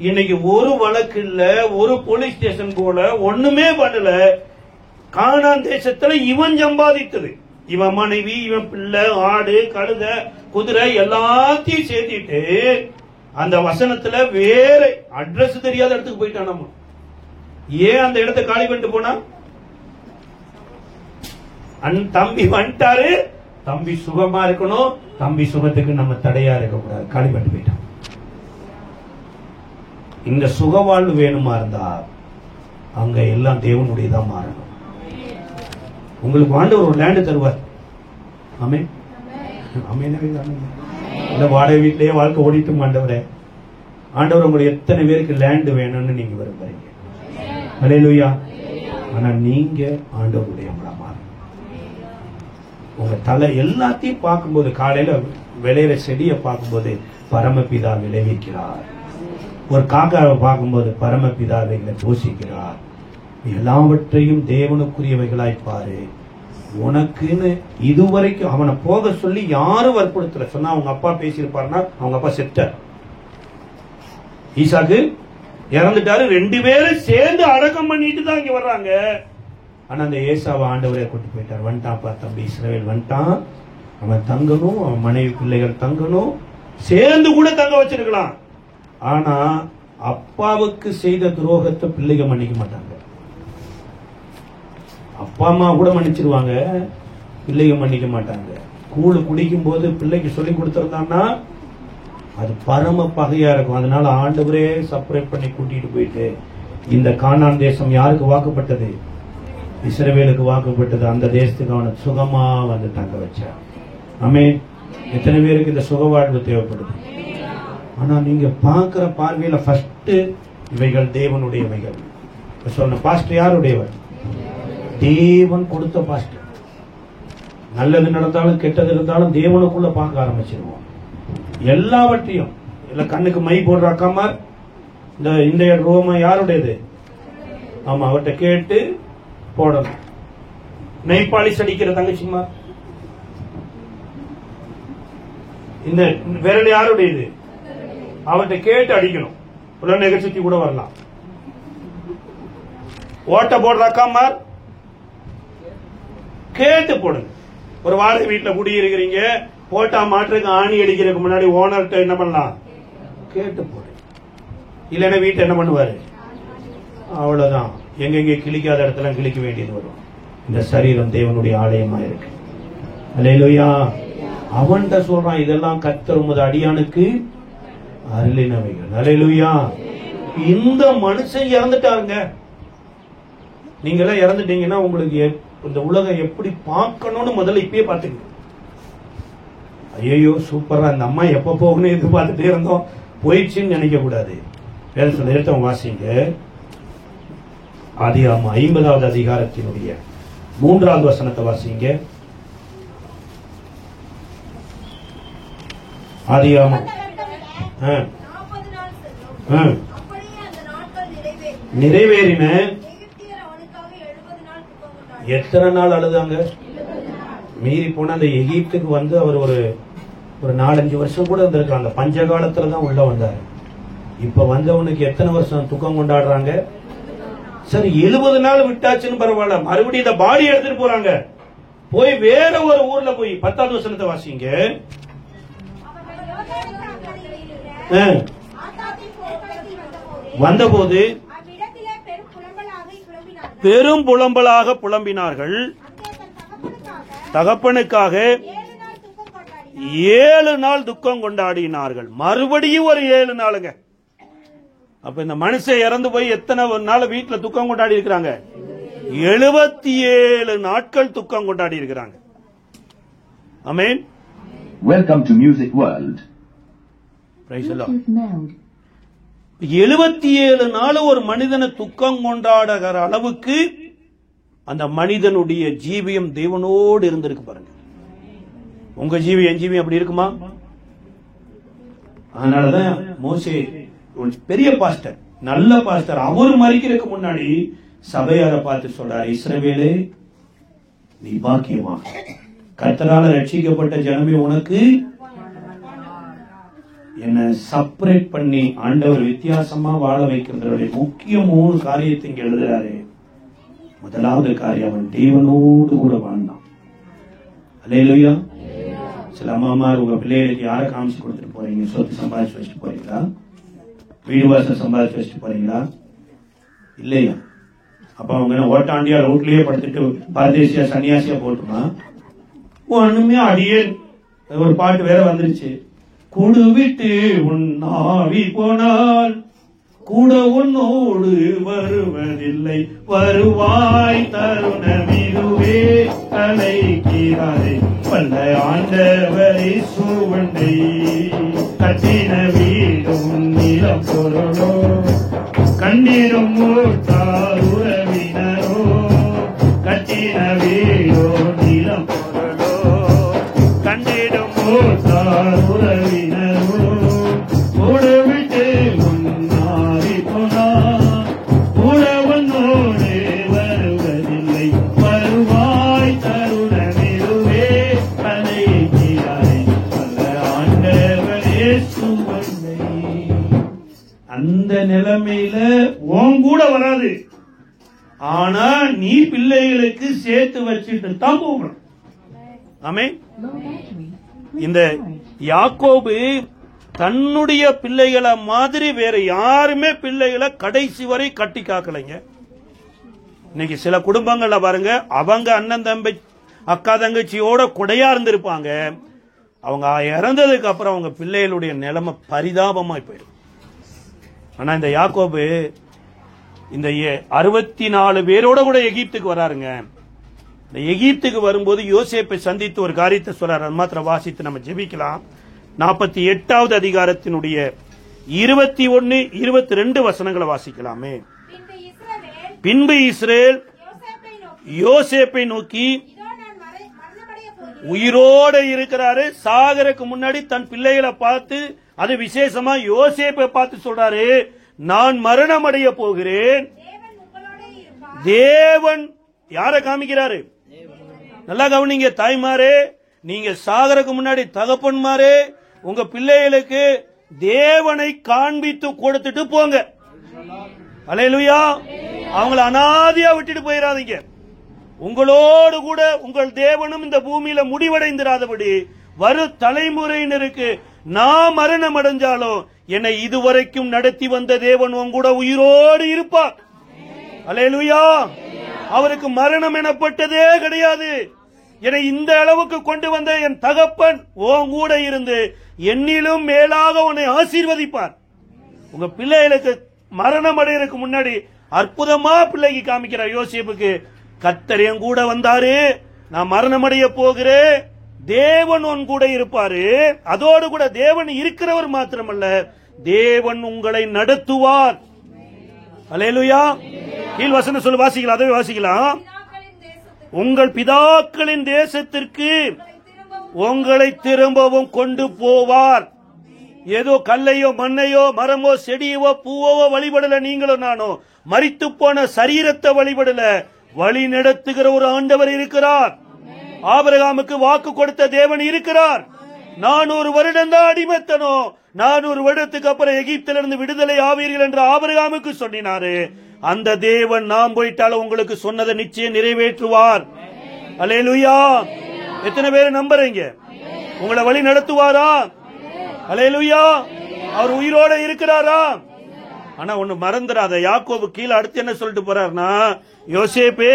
இன்னைக்கு ஒரு வழக்கு இல்ல, ஒரு போலீஸ் ஸ்டேஷன் போல, ஒண்ணுமே பண்ணல. கானான் தேசத்துல இவன் சம்பாதித்தது, இவன் மனைவி, இவன் பிள்ளை, ஆடு, கழுத, குதிரை எல்லாத்தையும் சேர்த்திட்டு அந்த வசனத்துல வேற அட்ரஸ் தெரியாத இடத்துக்கு போயிட்டான். ஏன் அந்த இடத்தை காலி பண்ணிட்டு போனா? தம்பி வந்துட்டாரு, தம்பி சுகமா இருக்கணும், தம்பி சுகத்துக்கு நம்ம தடையா இருக்க கூடாது, காலி பண்ணிட்டு போயிட்டான். இந்த சுகவாழ்வு வேணுமா இருந்தா அங்க எல்லாம் தேவனுடையதான் மாறணும். உங்களுக்கு ஆண்டவர் ஒரு லேண்ட் தருவார். ஆமென். இந்த வாடகை வீட்டிலேயே வாழ்க்கை ஓடிட்டு ஆண்டவரே, ஆண்டவர் உங்களுக்கு எத்தனை பேருக்கு லேண்ட் வேணும்னு நீங்க விரும்புறீங்க? அல்லேலூயா. ஆனா நீங்க ஆண்டவருடைய மாறணும். உங்க தலை எல்லாத்தையும் பார்க்கும்போது, காலையில விளையிற செடியை பார்க்கும்போது பரமபிதா விளைவிக்கிறார். ஒரு காக்காவை பார்க்கும்போது பரமபிதா போஷிக்கிறார். எல்லாவற்றையும் தேவனுக்குரியவைகளாய் பாரு. உனக்குன்னு இதுவரைக்கும் அவனை போக சொல்லி யாரும் வற்புறுத்தல. சொன்னா அவங்க அப்பா பேசியிருப்பாருன்னா, அவங்க அப்பா செத்தார், ஈசாக்கு இறந்துட்டாரு, 2 பேரும் சேர்ந்து அடக்கம் பண்ணிட்டு தான் இங்க வர்றாங்க. ஆனா அந்த ஏசாவை ஆண்டவரே கூட்டு போயிட்டார். வந்துட்டான்ப்பா தம்பி இஸ்ரவேல் வந்துட்டான், அவன் தங்கணும், அவன் மனைவி பிள்ளைகள் தங்கணும், சேர்ந்து கூட தங்க வச்சிருக்கலாம். ஆனா அப்பாவுக்கு செய்த துரோகத்தை பிள்ளைங்க மன்னிக்க மாட்டாங்க. அப்பா அம்மா கூட மன்னிச்சிருவாங்க, பிள்ளைங்க மன்னிக்க மாட்டாங்க. கூழு குடிக்கும் போது பிள்ளைக்கு சொல்லி கொடுத்திருந்தான்னா அது பரம பகையா இருக்கும். அதனால ஆண்டவரே செப்பரேட் பண்ணி கூட்டிட்டு போயிட்டு, இந்த கானான் தேசம் யாருக்கு வாக்குப்பட்டது? இஸ்ரவேலுக்கு வாக்குப்பட்டது. அந்த தேசத்துக்கு அவனை சுகமா வந்து தங்க வச்சார். ஆமென். எத்தனை பேருக்கு இந்த சுக வாழ்வு தேவைப்படுது? ஆனா நீங்க பாக்குற பார்வையில ஃபர்ஸ்ட் இவைகள் தேவனுடையவைகள். சொன்ன பாஸ்டர் யாருடையவர்? தேவன் கொடுத்த பாஸ்டர். நல்லது நடந்தாலும் கெட்டது இருந்தாலும் தேவனுக்குள்ள பார்க்க ஆரம்பிச்சிருவோம். எல்லாவற்றையும் இல்ல, கண்ணுக்கு மை போடுற அக்காமார், இந்த ரோம யாருடையது? ஆமா, அவர்கிட்ட கேட்டு போடணும். நெய்பாலிஸ் அடிக்கிற தங்கச்சிமா, இந்த விரல் யாருடையது? அவர்கிட்ட கேட்டு அடிக்கணும். உள்ள நெகழ்ச்சி கூட வரலாம். ஓட்ட போடுற அக்காமார் கேட்டு போடுங்க. ஒரு வாடகை வீட்டுல குடியிருக்கிறீங்க, போட்டா மாற்றுக்கு ஆணி அடிக்கிறதுக்கு முன்னாடி ஓனர்கிட்ட என்ன பண்ணலாம்? கேட்டு போடு. இல்லைன்னா வீட்டை என்ன பண்ணுவாரு? அவ்வளவுதான். எங்கெங்க கிழிக்காத இடத்துல கிழிக்க வேண்டியது வரும். இந்த சரீரம் தேவனுடைய ஆலயமா இருக்கு. அல்லேலூயா. அவன்கிட்ட சொல்றான், இதெல்லாம் கர்த்தர் உமது அடியானுக்கு அருளினவைகள். அல்லேலூயா. இந்த மனுஷன் இறந்துட்டாருங்க. நீங்க எல்லாம் இறந்துட்டீங்கன்னா உங்களுக்கு இந்த உலகம் எப்படி பார்க்கணும்னு முதல்ல இப்பயே பாத்துக்க. ஐயோ சூப்பரா இந்த அம்மா எப்ப போகணும் எதிர்பார்த்துட்டே இருந்தோம், போயிடுச்சுன்னு நினைக்க கூடாது. வேதத்துல எடுத்தவங்க வாசிங்க. ஆதியாகமம் 50வது அதிகாரத்தினுடைய 3வது வசனத்தை வாசிங்க. ஆதியாகமம் நிறைவேறின. எத்தனை நாள் அழுதாங்க? மீறி போன அந்த எகிப்துக்கு வந்து அவர் ஒரு 4-5 வருஷம் கூட இருந்திருக்காங்க. பஞ்ச காலத்துல தான் உள்ள வந்தாரு. இப்ப வந்தவனுக்கு எத்தனை வருஷம் துக்கம் கொண்டாடுறாங்க? சரி, 70 நாள் விட்டாச்சுன்னு பரவாயில்ல, மறுபடியும் இந்த பாடி எடுத்துட்டு போறாங்க. போய் வேற ஒரு ஊர்ல போய் 10வது வசனத்தை வாசிங்க. வந்தபோது பெரும் புலம்பலாக புலம்பினார்கள். தகப்பனுக்காக 7 நாள் துக்கம் கொண்டாடினார்கள். மறுபடியும் ஒரு 7 நாளுங்க. அப்ப இந்த மனுஷன் இறந்து போய் எத்தனை நாள் வீட்டுல துக்கம் கொண்டாடி இருக்கிறாங்க? 77 நாட்கள் துக்கம் கொண்டாடி இருக்கிறாங்க. Amen. Welcome to music world. Praise the Lord. 77 நாள் ஒரு மனிதனை துக்கம் கொண்டாடுகிற அளவுக்கு அந்த மனிதனுடைய ஜீவியம் தேவனோடு இருந்திருக்கு பாருங்க. உங்க ஜீவி என் ஜீவியம் அப்படி இருக்குமா? அதனாலதான் மோசே பெரிய பாஸ்டர், நல்ல பாஸ்டர். அவர் மரிக்கிறதுக்கு முன்னாடி சபையாரை பார்த்து சொல்றாரு, இஸ்ரவேலே நீ பாக்கியமா, கர்த்தரால ரட்சிக்கப்பட்ட ஜனமே உனக்கு. என்ன செப்பரேட் பண்ணி ஆண்டவர் வித்தியாசமா வாழ வைக்கிறதுடைய முக்கிய 3 காரியத்தை இங்க எழுதுறாரு. முதலாவது காரியம், அவன் தேவனோடு கூட வாழ்ந்தான். அல்லேலூயா. சில அம்மாமார் உங்க பிள்ளைகளுக்கு யாரை காமிச்சு கொடுத்துட்டு போறீங்க? சொத்து சம்பாதிச்சு வச்சுட்டு போறீங்களா? வீடு வாசல் சம்பாதிச்சு வச்சுட்டு போறீங்களா? இல்லையா? அப்ப அவங்க ஓட்டாண்டியா ரோட்லயே படுத்துட்டு பரதேசியா சன்னியாசியா போட்டுமா? ஒண்ணுமே அடியே. ஒரு பாட்டு வேற வந்துருச்சு, கூடு விட்டு உன்னாவி போனால் கூட உன்னோடு வருவதில்லை, வருவாய் தருணமிதுவே கலைக்கிறாரே பல்ல ஆண்டவரை சுவண்டை கட்டின வீடும் நிலம் பொருளோ கண்ணீரும் மூட்டார் உறவினரோ கட்டின வீடோ நிலம் பொருளோ கண்ணீரும் மூட்டார் உறவினரோ கூடு விட்டு முன்னாடி போனா கூடவனோடு வருவதில்லை, வருவாய் தருணமிதுவே கலைக்கிறாரே பல்ல ஆண்டவரே சுவண்டை. அந்த நிலைமையில உன் கூட வராது, ஆனா நீ பிள்ளைகளுக்கு சேர்த்து வச்சுட்டு தான் போகணும். ஆமென். இந்த யாக்கோபு தன்னுடைய பிள்ளைகளை மாதிரி வேற யாருமே பிள்ளைகளை கடைசி வரை கட்டி காக்கலைங்க. இன்னைக்கு சில குடும்பங்கள்ல பாருங்க, அவங்க அண்ணன் தம்பி அக்கா தங்கச்சியோட கொடையா இருந்திருப்பாங்க, அவங்க இறந்ததுக்கு அப்புறம் அவங்க பிள்ளைகளுடைய நிலைமை பரிதாபமாய் போயிடும். ஆனா இந்த யாக்கோபு இந்த 64 பேரோட கூட எகிப்துக்கு வராருங்க. இந்த எகிப்துக்கு வரும்போது யோசேப்பை சந்தித்து ஒரு காரியத்தை சொல்றாரு. அது மாத்திரம் வாசித்து நம்ம ஜெபிக்கலாம். 48வது அதிகாரத்தினுடைய 21, 22 வசனங்களை வாசிக்கலாமே. பின்பு இஸ்ரேல் யோசேப்பை நோக்கி, உயிரோட இருக்கிறாரு, சாகருக்கு முன்னாடி தன் பிள்ளைகளை பார்த்து, அது விசேஷமா யோசேப்பை பார்த்து சொல்றாரு, நான் மரணம் அடைய போகிறேன். தேவன் யாரை காமிக்கிறாரு? நல்லா கவனிங்க தாய்மாரே, நீங்க சாகருக்கு முன்னாடி தகப்பன்மாரே உங்க பிள்ளைகளுக்கு தேவனை காண்பித்து கொடுத்துட்டு போங்க. அல்லேலூயா. அவங்கள அனாதையா விட்டுட்டு போயிடாதீங்க. உங்களோடு கூட உங்கள் தேவனும் இந்த பூமியில முடிவடைந்திராதபடி வரும் தலைமுறையினருக்கு நான் மரணம் அடைஞ்சாலும் என்னை இதுவரைக்கும் நடத்தி வந்த தேவன் உங்கூட உயிரோடு இருப்பார். அல்லேலூயா. அவருக்கு மரணம் எனப்பட்டதே கிடையாது. என்னை இந்த அளவுக்கு கொண்டு வந்த என் தகப்பன் உன் கூட இருந்து என்னிலும் மேலாக உன்னை ஆசீர்வதிப்பார். உங்க பிள்ளைகளுக்கு மரணம் அடையறதுக்கு முன்னாடி அற்புதமா பிள்ளைக்கு காமிக்கிறார். யோசேப்புக்கு கர்த்தர் என் கூட வந்தாரு, நான் மரணம் அடைய போகிறேன், தேவன் உன் கூட இருப்பாரு. அதோடு கூட தேவன் இருக்கிறவர் மாத்திரமல்ல, தேவன் உங்களை நடத்துவார். அல்லேலூயா. கீழ் வசனம் சொல்லி வாசிக்கலாம், அதே வாசிக்கலாம். உங்கள் பிதாக்களின் தேசத்திற்கு உங்களை திரும்பவும் கொண்டு போவார். ஏதோ கல்லையோ மண்ணையோ மரமோ செடியோ பூவோ வழிபடல, நீங்களும் நானும் மரித்து போன சரீரத்தை வழிபடல, வழி நடத்துகிற ஒரு ஆண்டவர் இருக்கிறார். ஆபிரகாமுக்கு வாக்கு கொடுத்த தேவன் இருக்கிறார். 400 வருடம் தான் அடிமைத்தனம், 400 வருடத்துக்கு அப்புறம் எகிப்திலிருந்து விடுதலை ஆவீர்கள் என்று ஆபிரகாமுக்கு சொன்னாரு. அந்த தேவன் நாம் போயிட்டாலும் உங்களுக்கு சொன்னதை நிச்சயம் நிறைவேற்றுவார். அல்லேலூயா. எத்தனை பேர் நம்புறீங்க? உங்களை வழி நடத்துவாரா? அல்லேலூயா. அவர் உயிரோட இருக்கிறாரா? ஆனா ஒண்ணு மறந்துடாத, யாக்கோபு கீழே அடுத்து என்ன சொல்லிட்டு போறாருன்னா, யோசேப்பே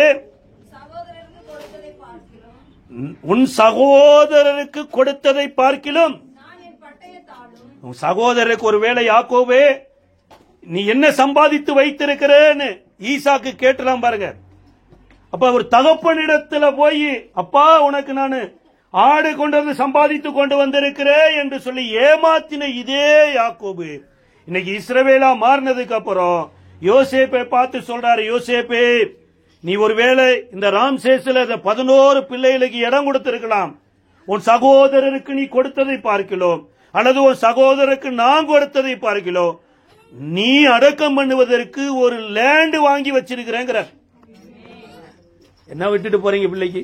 உன் சகோதரருக்கு கொடுத்ததை பார்க்கிலும், உன் சகோதரருக்கு ஒருவேளை யாக்கோபே நீ என்ன சம்பாதித்து வைத்திருக்கிறேன்னு ஈசாக்கு கேட்டலாம் பாருங்க. அப்ப ஒரு தகப்பனிடத்துல போய், அப்பா உனக்கு நான் ஆடு கொண்டு வந்து சம்பாதித்து கொண்டு வந்திருக்கிறேன் என்று சொல்லி ஏமாத்தின இதே யாக்கோபு இன்னைக்கு இஸ்ரவேலா மாறினதுக்கு அப்புறம் யோசேப்பை பார்த்து சொல்றாரு, யோசேப்பே நீ ஒருவேளை இந்த ராம்சேஸ்ல 11 பிள்ளைகளுக்கு இடம் கொடுத்திருக்கலாம், உன் சகோதரருக்கு நீ கொடுத்ததை பார்க்கிறோம், அல்லது உன் சகோதரருக்கு நான் கொடுத்ததை பார்க்கிறோம், நீ அடக்கம் பண்ணுவதற்கு ஒரு லேண்ட் வாங்கி வச்சிருக்கிறேங்கிறார். என்ன விட்டுட்டு போறீங்க பிள்ளைக்கு?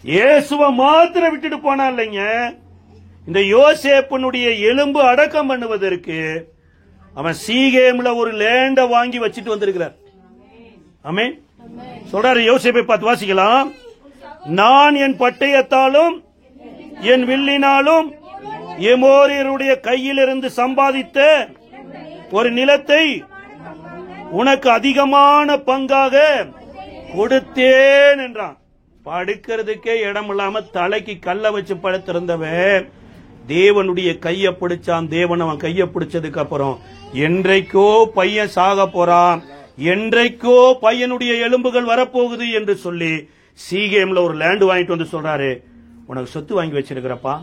இயேசுவை மாத்திரம் விட்டுட்டு போனா இல்லைங்க, இந்த யோசேப்பனுடைய எலும்பு அடக்கம் பண்ணுவதற்கு அவன் சீகேம்ல ஒரு லேண்ட வாங்கி வச்சிட்டு வந்திருக்கிறார். ஆமென். சொல்றாரு, யோசேப்பை பார்த்து வாசிக்கலாம். நான் என் பட்டயத்தாலும் என் வில்லினாலும் எமோரியருடைய கையிலிருந்து சம்பாதித்த ஒரு நிலத்தை உனக்கு அதிகமான பங்காக கொடுத்தேன் என்றான். படுக்கிறதுக்கே இடம் இல்லாம தலைக்கு கல்ல வச்சு படுத்திருந்தவன் தேவனுடைய கையை பிடிச்சான். தேவன் அவன் கையை பிடிச்சதுக்கு அப்புறம் என்றைக்கோ பையன் சாக போறான், என்றைக்கோ பையனுடைய எலும்புகள் வரப்போகுது என்று சொல்லி சீகேம்ல ஒரு லேண்ட் வாங்கிட்டு வந்து சொல்றாரு, உனக்கு சொத்து வாங்கி வச்சிருக்கிறப்பா.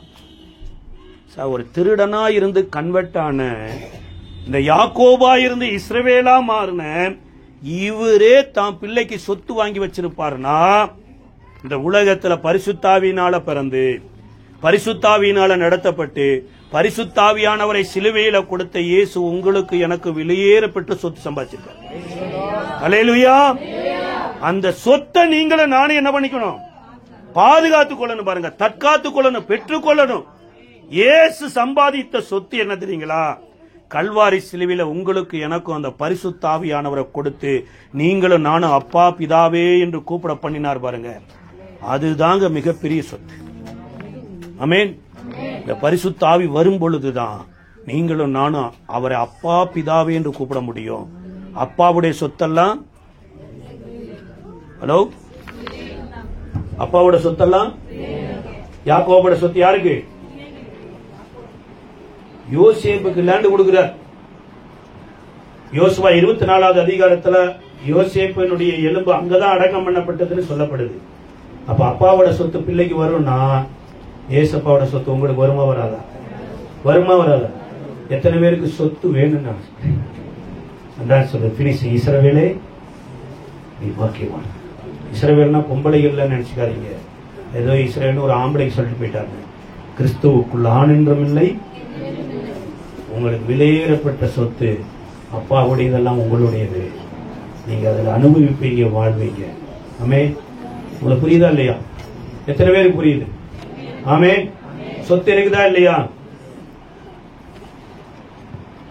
ஒரு திருடனா இருந்து கன்வெர்ட் ஆன, இந்த யாக்கோபா இருந்து இஸ்ரவேலா மாறின இவரே தான் பிள்ளைக்கு சொத்து வாங்கி வச்சிருப்பாருனா, இந்த உலகத்துல பரிசுத்தாவியினால பிறந்து பரிசுத்தாவியினால நடத்தப்பட்டு பரிசுத்தாவியானவரை சிலுவையில கொடுத்த இயேசு உங்களுக்கு எனக்கு வெளியேறப்பட்டு சொத்து சம்பாதிச்சிருக்கார். அல்லேலூயா. அந்த சொத்தை நீங்களும் நானே என்ன பண்ணிக்கணும்? பாதுகாத்துக் கொள்ளணும். பாருங்க, தற்காத்துக் கொள்ளணும், பெற்றுக்கொள்ளணும். இயேசு சம்பாதித்த சொத்து என்ன தெரியுங்களா? கல்வாரி சிலுவையில உங்களுக்கு எனக்கும் அந்த பரிசுத்தாவியானவரை கொடுத்து நீங்களும் நானும் அப்பா பிதாவே என்று கூப்பிட பண்ணினார் பாருங்க. அதுதாங்க மிகப்பெரிய சொத்து. ஆமென். இந்த பரிசுத்தாவி வரும் பொழுதுதான் நீங்களும் நானும் அவரை அப்பா பிதாவே என்று கூப்பிட முடியும். அப்பாவுடைய சொத்தெல்லாம், ஹலோ, அப்பாவோட சொத்தெல்லாம், யாக்கோபோட சொத்து யாருக்கு? யோசேப்புக்கு லேண்ட் கொடுக்கிறார். யோசுவா 24வது அதிகாரத்துல யோசேப்பினுடைய எலும்பு அங்கதான் அடக்கம் பண்ணப்பட்டதுன்னு சொல்லப்படுது. அப்ப அப்பாவோட சொத்து பிள்ளைக்கு வரும்னா ஏசப்பாவோட சொத்து உங்களுக்கு வருமா வராதா? வருமா வராதா? எத்தனை பேருக்கு சொத்து வேணும்னா சொல்ற பினிஷ். இஸ்ரவேலே நீ பாக்கியவான். இஸ்ரவேல்னா பொம்பளைகள்ல நினைச்சுக்காதீங்க. ஏதோ இஸ்ரவேல்னு ஒரு ஆம்பளைக்கு சொல்லிட்டு போயிட்டாங்க. கிறிஸ்துவுக்குள் ஆண் என்றும் இல்லை. உங்களுக்கு விலையேறப்பட்ட சொத்து அப்பாவுடையதெல்லாம் உங்களுடையது. நீங்க அதில் அனுபவிப்பீங்க, வாழ்வீங்க. ஆமே. உங்களுக்கு புரியுதா இல்லையா? எத்தனை பேருக்கு புரியுது? ஆமே. சொத்து இருக்குதா இல்லையா?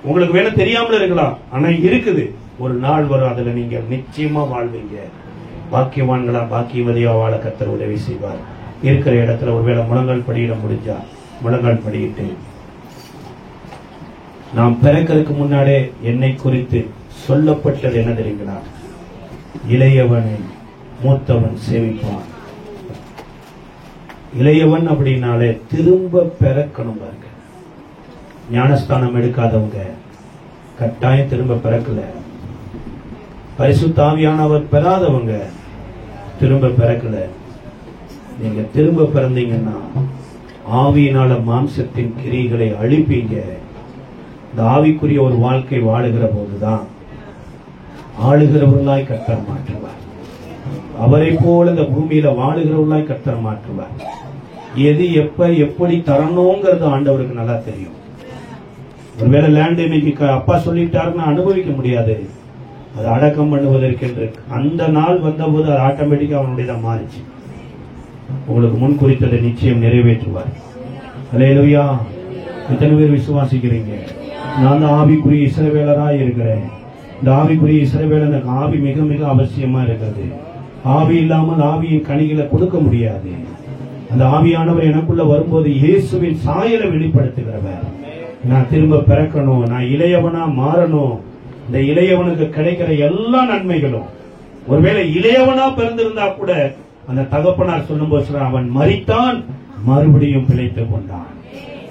உங்களுக்கு வேணும் தெரியாமல இருக்கலாம், ஆனா இருக்குது. ஒரு நாள் வரும், அதுல நீங்க நிச்சயமா வாழ்வீங்க. பாக்கியவான்களா பாக்கியவதியா வாழ கர்த்தர் உதவி செய்வார். இருக்கிற இடத்துல ஒருவேளை முழங்கால் படியிட முடிஞ்சா முழங்கால் படியிட்டு, நாம் பிறக்கிறதுக்கு முன்னாலே என்னை குறித்து சொல்லப்பட்டது என்ன தெரியுங்களா? இளையவனை மூத்தவன் சேவிப்பான். இளையவன் அப்படின்னாலே திரும்ப பிறக்கணும். பாருங்க, ஞானஸ்தானம் எடுக்காதவங்க கட்டாயம் திரும்ப பிறக்கல. பரிசுத்தாவியானவர் பெறாதவங்க திரும்ப பிறக்கல. நீங்க திரும்ப பிறந்தீங்கன்னா ஆவியினால மாம்சத்தின் கிரிகளை அழிப்பீங்க. இந்த ஆவிக்குரிய ஒரு வாழ்க்கை வாழுகிற போதுதான் ஆளுகிறவர்களாய் கர்த்தர் மாற்றுவார். அவரை போல இந்த பூமியில வாழுகிறவர்களாய் கர்த்தர் மாற்றுவார். எது எப்ப எப்படி தரணுங்கிறது ஆண்டவருக்கு நல்லா தெரியும். ஒருவேளை லேண்ட் இன்னைக்கு அப்பா சொல்லிட்டாருன்னு அனுபவிக்க முடியாது. அது அடக்கம் பண்ணுவதற்கு அந்த நாள் வந்தபோது அது ஆட்டோமேட்டிக்கா அவனுடைய மாறிச்சு. உங்களுக்கு முன் குறித்ததை நிச்சயம் நிறைவேற்றுவார். அல்லேலூயா. எத்தனை பேர் விசுவாசிக்கிறீங்க? நான் தான் ஆவிக்குரிய இஸ்ரவேலராய் இருக்கிறேன். இந்த ஆவிக்குரிய இஸ்ரவேலர், எனக்கு ஆவி மிக மிக அவசியமா இருக்கிறது. ஆவி இல்லாமல் ஆவியின் கனிகளை கொடுக்க முடியாது. அந்த ஆவியானவர் எனக்குள்ள வரும்போது இயேசுவின் சாயலை வெளிப்படுத்துகிறவர். நான் திரும்ப பிறக்கணும், நான் இளையவனா மாறணும். இந்த இளையவனுக்கு கிடைக்கிற எல்லா நன்மைகளும், ஒருவேளை இளையவனா பிறந்திருந்தா கூட அந்த தகப்பனார் சொல்லும் போது அவன் மரித்தான், மறுபடியும் பிழைத்துக் கொண்டான்.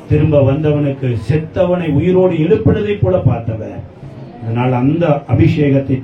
திரும்ப வந்தவனுக்கு செத்தவனை உயிரோடு எழுப்பினதை போல பார்த்தவர். அதனால் அந்த அபிஷேகத்தை